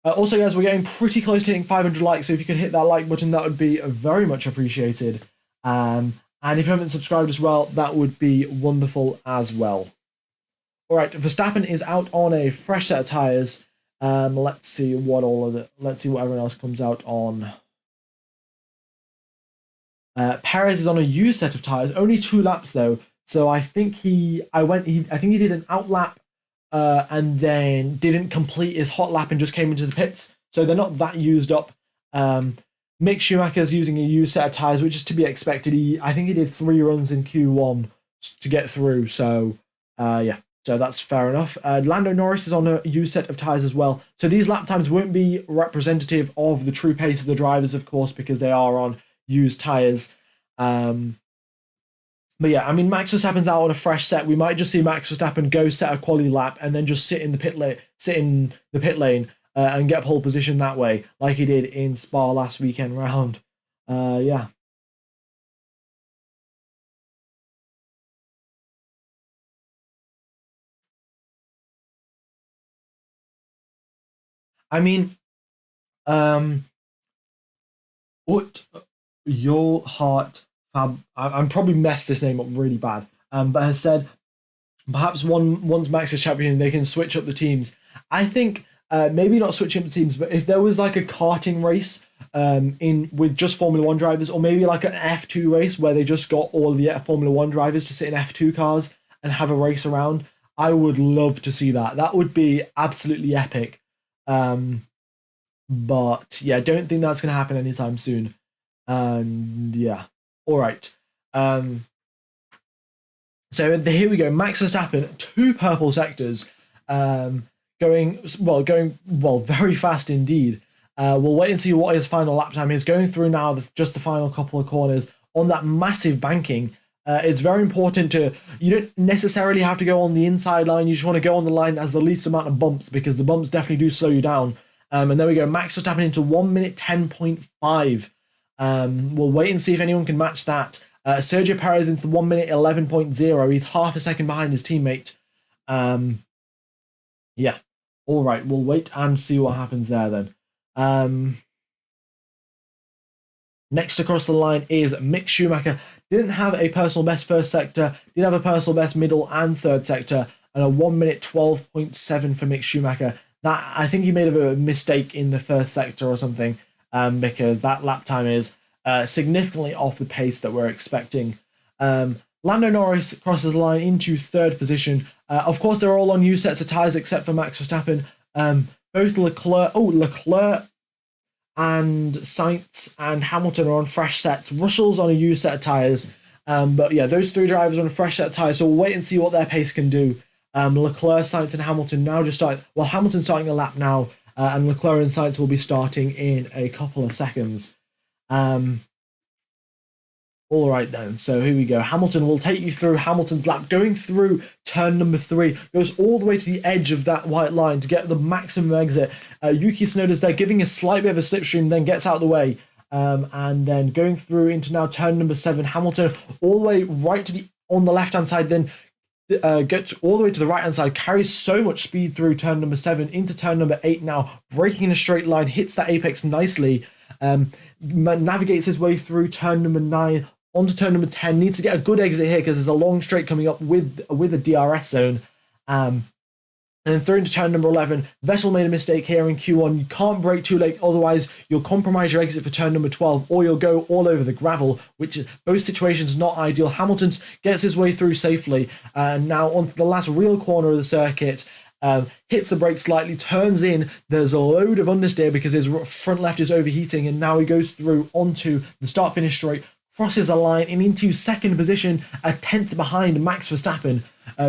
Also, guys, we're getting pretty close to hitting 500 likes, so if you could hit that like button, that would be very much appreciated. And if you haven't subscribed as well, that would be wonderful as well. All right, Verstappen is out on a fresh set of tires. Let's see what everyone else comes out on. Perez is on a used set of tires, only 2 laps though. So I think he did an out lap, and then didn't complete his hot lap and just came into the pits. So they're not that used up. Mick Schumacher's using a used set of tires, which is to be expected. I think he did 3 runs in Q1 to get through. So yeah, so that's fair enough. Lando Norris is on a used set of tires as well. So these lap times won't be representative of the true pace of the drivers, of course, because they are on used tires. But yeah, I mean, Max Verstappen's out on a fresh set. We might just see Max Verstappen go set a quali lap and then just sit in the pit lane and get pole position that way, like he did in Spa last weekend round. Yeah. I mean, what your heart Fab? I'm probably messed this name up really bad. But has said perhaps once Max is champion, they can switch up the teams. I think maybe not switching up the teams, but if there was like a karting race with just Formula One drivers, or maybe like an F2 race where they just got all the Formula One drivers to sit in F2 cars and have a race around, I would love to see that. That would be absolutely epic. But yeah, don't think that's going to happen anytime soon. And yeah, all right. So here we go. Max Verstappen, 2 purple sectors, going very fast indeed. We'll wait and see what his final lap time is. Going through now just the final couple of corners on that massive banking. It's very important you don't necessarily have to go on the inside line. You just want to go on the line that has the least amount of bumps, because the bumps definitely do slow you down. And there we go. Max Verstappen into 1 minute 10.5. We'll wait and see if anyone can match that. Sergio Perez into 1 minute 11.0. He's half a second behind his teammate. Yeah. All right. We'll wait and see what happens there then. Next across the line is Mick Schumacher. Didn't have a personal best first sector. Did have a personal best middle and third sector. And a 1 minute 12.7 for Mick Schumacher. That, I think he made a mistake in the first sector or something, because that lap time is significantly off the pace that we're expecting. Lando Norris crosses the line into 3rd position. Of course, they're all on new sets of tyres except for Max Verstappen. Both Leclerc and Sainz and Hamilton are on fresh sets. Russell's on a used set of tyres. But yeah, those 3 drivers are on a fresh set of tyres, so we'll wait and see what their pace can do. Leclerc, Sainz, and Hamilton now just start. Well, Hamilton's starting a lap now, and Leclerc and Sainz will be starting in a couple of seconds. All right then. So here we go. Hamilton will take you through Hamilton's lap, going through turn number 3, goes all the way to the edge of that white line to get the maximum exit. Yuki Tsunoda's there, giving a slight bit of a slipstream, then gets out of the way, and then going through into now turn number 7. Hamilton all the way right to on the left hand side, then gets all the way to the right hand side, carries so much speed through turn number 7 into turn number 8 now, braking in a straight line, hits that apex nicely, navigates his way through turn number 9 onto turn number 10, needs to get a good exit here because there's a long straight coming up with a DRS zone, and then through into turn number 11. Vettel made a mistake here in Q1. You can't brake too late, otherwise you'll compromise your exit for turn number 12, or you'll go all over the gravel, which is both situations not ideal. Hamilton gets his way through safely, and now onto the last real corner of the circuit. Hits the brake slightly, turns in. There's a load of understeer because his front left is overheating, and now he goes through onto the start-finish straight, crosses the line and into 2nd position, a 10th behind Max Verstappen.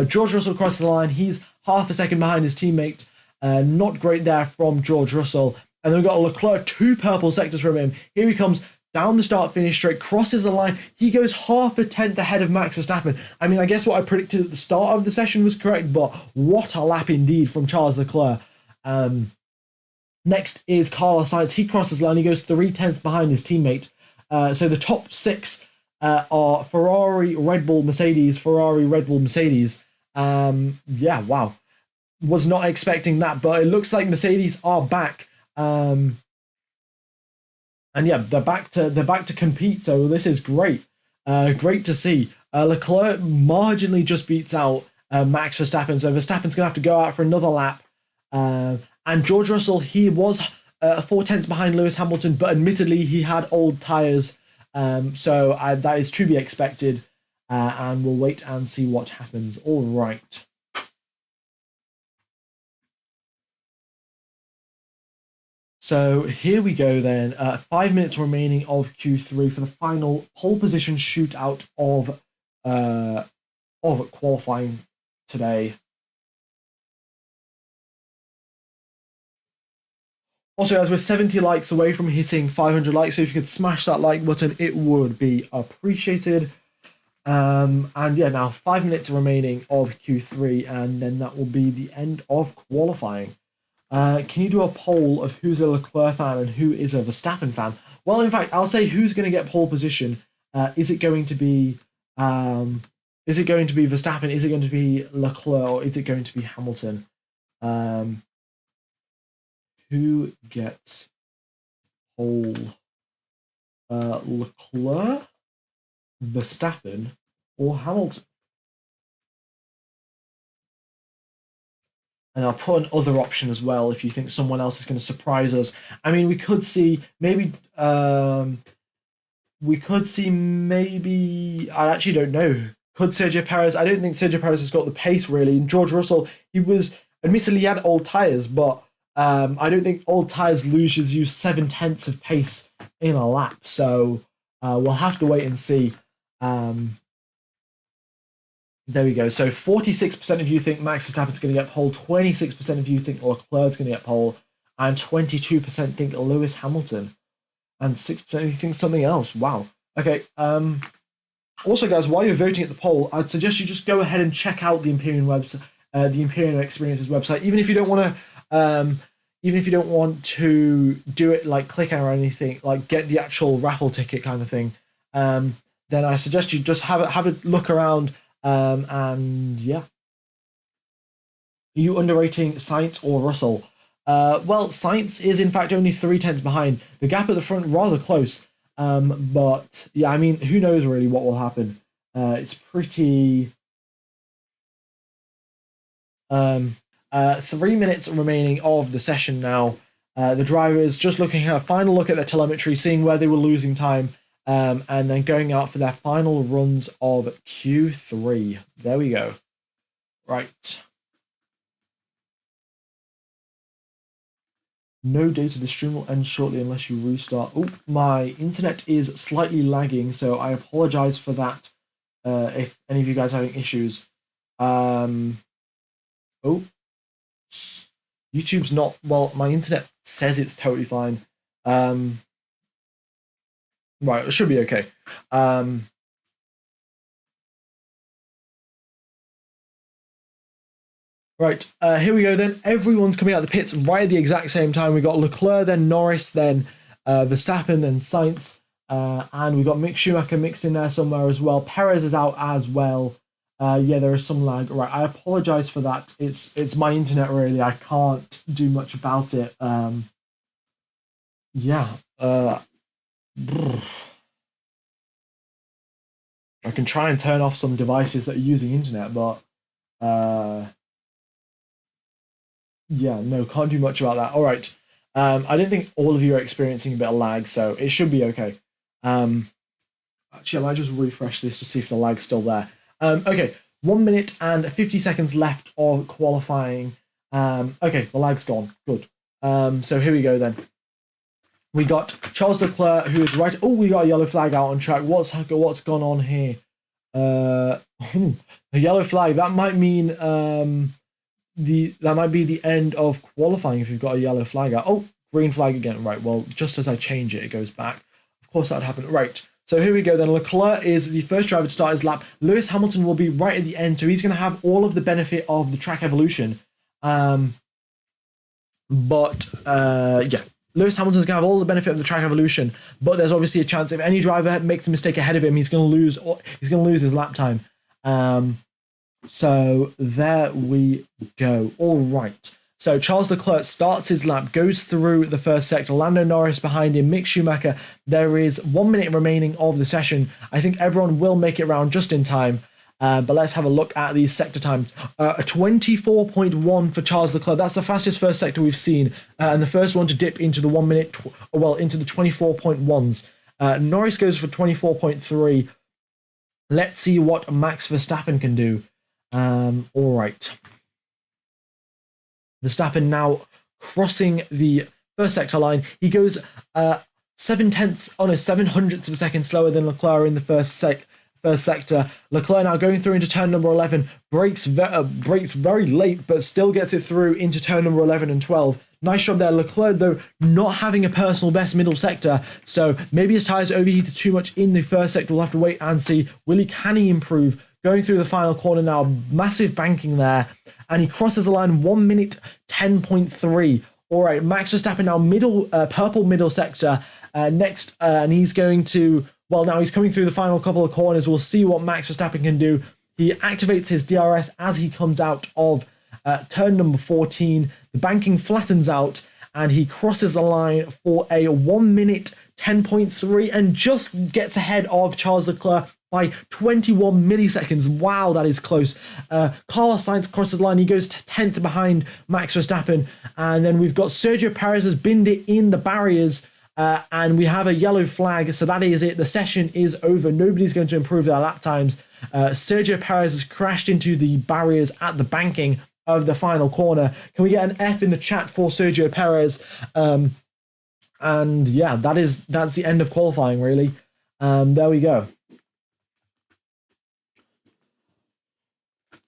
George Russell crosses the line. He's half a second behind his teammate. Not great there from George Russell. And then we've got Leclerc, 2 purple sectors from him. Here he comes down the start-finish straight, crosses the line. He goes half a tenth ahead of Max Verstappen. I mean, I guess what I predicted at the start of the session was correct, but what a lap indeed from Charles Leclerc. Next is Carlos Sainz. He crosses the line. He goes 3/10 behind his teammate. So the top 6 are Ferrari, Red Bull, Mercedes, Ferrari, Red Bull, Mercedes. Yeah, wow. Was not expecting that, but it looks like Mercedes are back. And yeah, they're back to compete. So this is great. Great to see. Leclerc marginally just beats out Max Verstappen. So Verstappen's gonna have to go out for another lap. And George Russell, he was 4 tenths behind Lewis Hamilton, but admittedly he had old tires. So that is to be expected. And we'll wait and see what happens. All right. So here we go then. 5 minutes remaining of Q3 for the final pole position shootout of qualifying today. Also, guys, we're 70 likes away from hitting 500 likes, so if you could smash that like button, it would be appreciated. And yeah, now 5 minutes remaining of Q3, and then that will be the end of qualifying. Can you do a poll of who's a Leclerc fan and who is a Verstappen fan? Well, in fact, I'll say who's going to get pole position. Is it going to be Verstappen? Is it going to be Leclerc? Or is it going to be Hamilton? Who gets pole? Leclerc, Verstappen, or Hamilton? And I'll put an other option as well if you think someone else is going to surprise us. I mean, we could see maybe. I actually don't know. Could Sergio Perez? I don't think Sergio Perez has got the pace really. And George Russell, he had old tires, but I don't think old tires loses you 7 tenths of pace in a lap. So we'll have to wait and see. There we go. So 46% of you think Max Verstappen's going to get pole, 26% of you think Leclerc's going to get pole, and 22% think Lewis Hamilton, and 6% of you think something else. Wow. Okay. Also, guys, while you're voting at the poll, I'd suggest you just go ahead and check out the Imperium website, the Imperium Experiences website, even if you don't want to do it like click or anything, like get the actual raffle ticket kind of thing. Then I suggest you just have a look around. And yeah, are you underrating Sainz or Russell? Well, Sainz is in fact only 3 tenths behind. The gap at the front rather close. But yeah, I mean, who knows really what will happen? It's pretty. 3 minutes remaining of the session now. The drivers just looking at a final look at their telemetry, seeing where they were losing time. And then going out for their final runs of Q3. There we go. Right. No data. The stream will end shortly unless you restart. Oh, my internet is slightly lagging, so I apologize for that. If any of you guys are having issues. YouTube's not, well, my internet says it's totally fine. Right, it should be okay. Right, here we go then. Everyone's coming out of the pits right at the exact same time. We got Leclerc, then Norris, then Verstappen, then Sainz, and we got Mick Schumacher mixed in there somewhere as well. Perez is out as well. Yeah, there is some lag. Right, I apologize for that. It's my internet really. I can't do much about it. Yeah. I can try and turn off some devices that are using internet, but yeah, no, can't do much about that. All right. I don't think all of you are experiencing a bit of lag, so it should be okay. Actually, I might just refresh this to see if the lag's still there. Okay, 1 minute and 50 seconds left of qualifying. Okay, the lag's gone. Good. So here we go then. We got Charles Leclerc, who is right. Oh, we got a yellow flag out on track. What's gone on here? A yellow flag. That might mean that might be the end of qualifying if you've got a yellow flag out. Oh, green flag again. Right. Well, just as I change it, it goes back. Of course, that happened. Right. So here we go then. Leclerc is the first driver to start his lap. Lewis Hamilton will be right at the end, so he's going to have all of the benefit of the track evolution. But yeah, Lewis Hamilton's going to have all the benefit of the track evolution, but there's obviously a chance if any driver makes a mistake ahead of him, he's going to lose. He's going to lose his lap time. So there we go. All right. So Charles Leclerc starts his lap, goes through the first sector. Lando Norris behind him, Mick Schumacher. There is 1 minute remaining of the session. I think everyone will make it around just in time. But let's have a look at these sector times. A 24.1 for Charles Leclerc. That's the fastest first sector we've seen. And the first one to dip into the 1 minute, into the 24.1s. Norris goes for 24.3. Let's see what Max Verstappen can do. All right. Verstappen now crossing the first sector line. He goes 7/hundredths of a second slower than Leclerc in the first sector. Leclerc now going through into turn number 11. Brakes very late, but still gets it through into turn number 11 and 12. Nice job there. Leclerc, though, not having a personal best middle sector, so maybe his tyres overheated too much in the first sector. We'll have to wait and see. Can he improve? Going through the final corner now, massive banking there, and he crosses the line 1 minute 10.3. All right, Max Verstappen now purple middle sector next, and he's going to, now he's coming through the final couple of corners. We'll see what Max Verstappen can do. He activates his DRS as he comes out of turn number 14. The banking flattens out, and he crosses the line for a 1 minute 10.3 and just gets ahead of Charles Leclerc by 21 milliseconds. Wow, that is close. Carlos Sainz crosses the line. He goes to 10th behind Max Verstappen. And then we've got Sergio Perez has binned it in the barriers. And we have a yellow flag. So that is it. The session is over. Nobody's going to improve their lap times. Sergio Perez has crashed into the barriers at the banking of the final corner. Can we get an F in the chat for Sergio Perez? And yeah, that's the end of qualifying, really. There we go.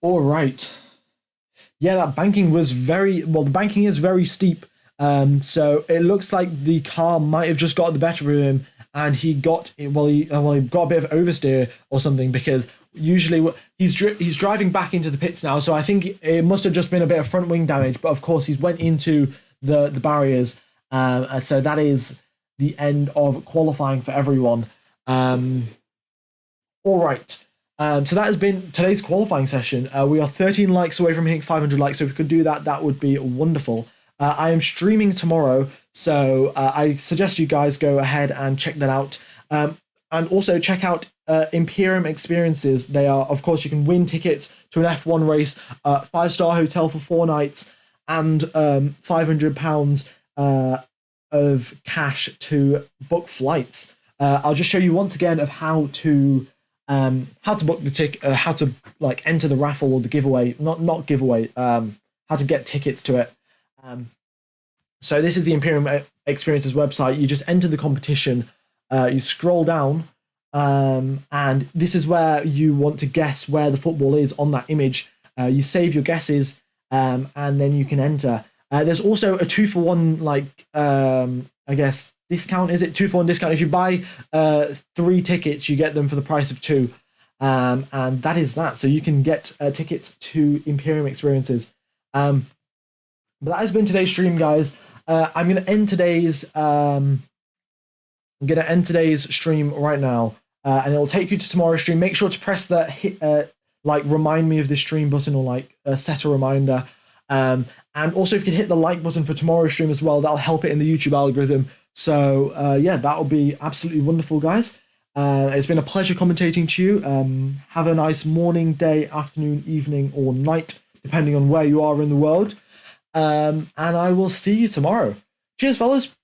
All right. Yeah, that banking was the banking is very steep. So it looks like the car might have just got the better of him, and he got he got a bit of oversteer or something, because usually he's driving back into the pits now. So I think it must have just been a bit of front wing damage, but of course he's went into the barriers. And so that is the end of qualifying for everyone. All right. So that has been today's qualifying session. We are 13 likes away from hitting 500 likes. So if we could do that, that would be wonderful. I am streaming tomorrow, so I suggest you guys go ahead and check that out. And also check out Imperium Experiences. They are, of course, you can win tickets to an F1 race, 5-star hotel for 4 nights, and £500 of cash to book flights. I'll just show you once again of how to book the ticket, how to enter the raffle or the giveaway, not giveaway, how to get tickets to it. So this is the Imperium Experiences website. You just enter the competition, you scroll down, and this is where you want to guess where the football is on that image. You save your guesses, and then you can enter. There's also a 2-for-1, I guess, discount. Is it 2-for-1 discount? If you buy 3 tickets, you get them for the price of 2. And that is that. So you can get tickets to Imperium Experiences. But that has been today's stream, guys. I'm gonna end today's stream right now, and it will take you to tomorrow's stream. Make sure to press the remind me of this stream button, or set a reminder. And also, if you could hit the like button for tomorrow's stream as well, that'll help it in the YouTube algorithm. So yeah, that'll be absolutely wonderful, guys. It's been a pleasure commentating to you. Have a nice morning, day, afternoon, evening, or night, depending on where you are in the world. And I will see you tomorrow. Cheers, fellas.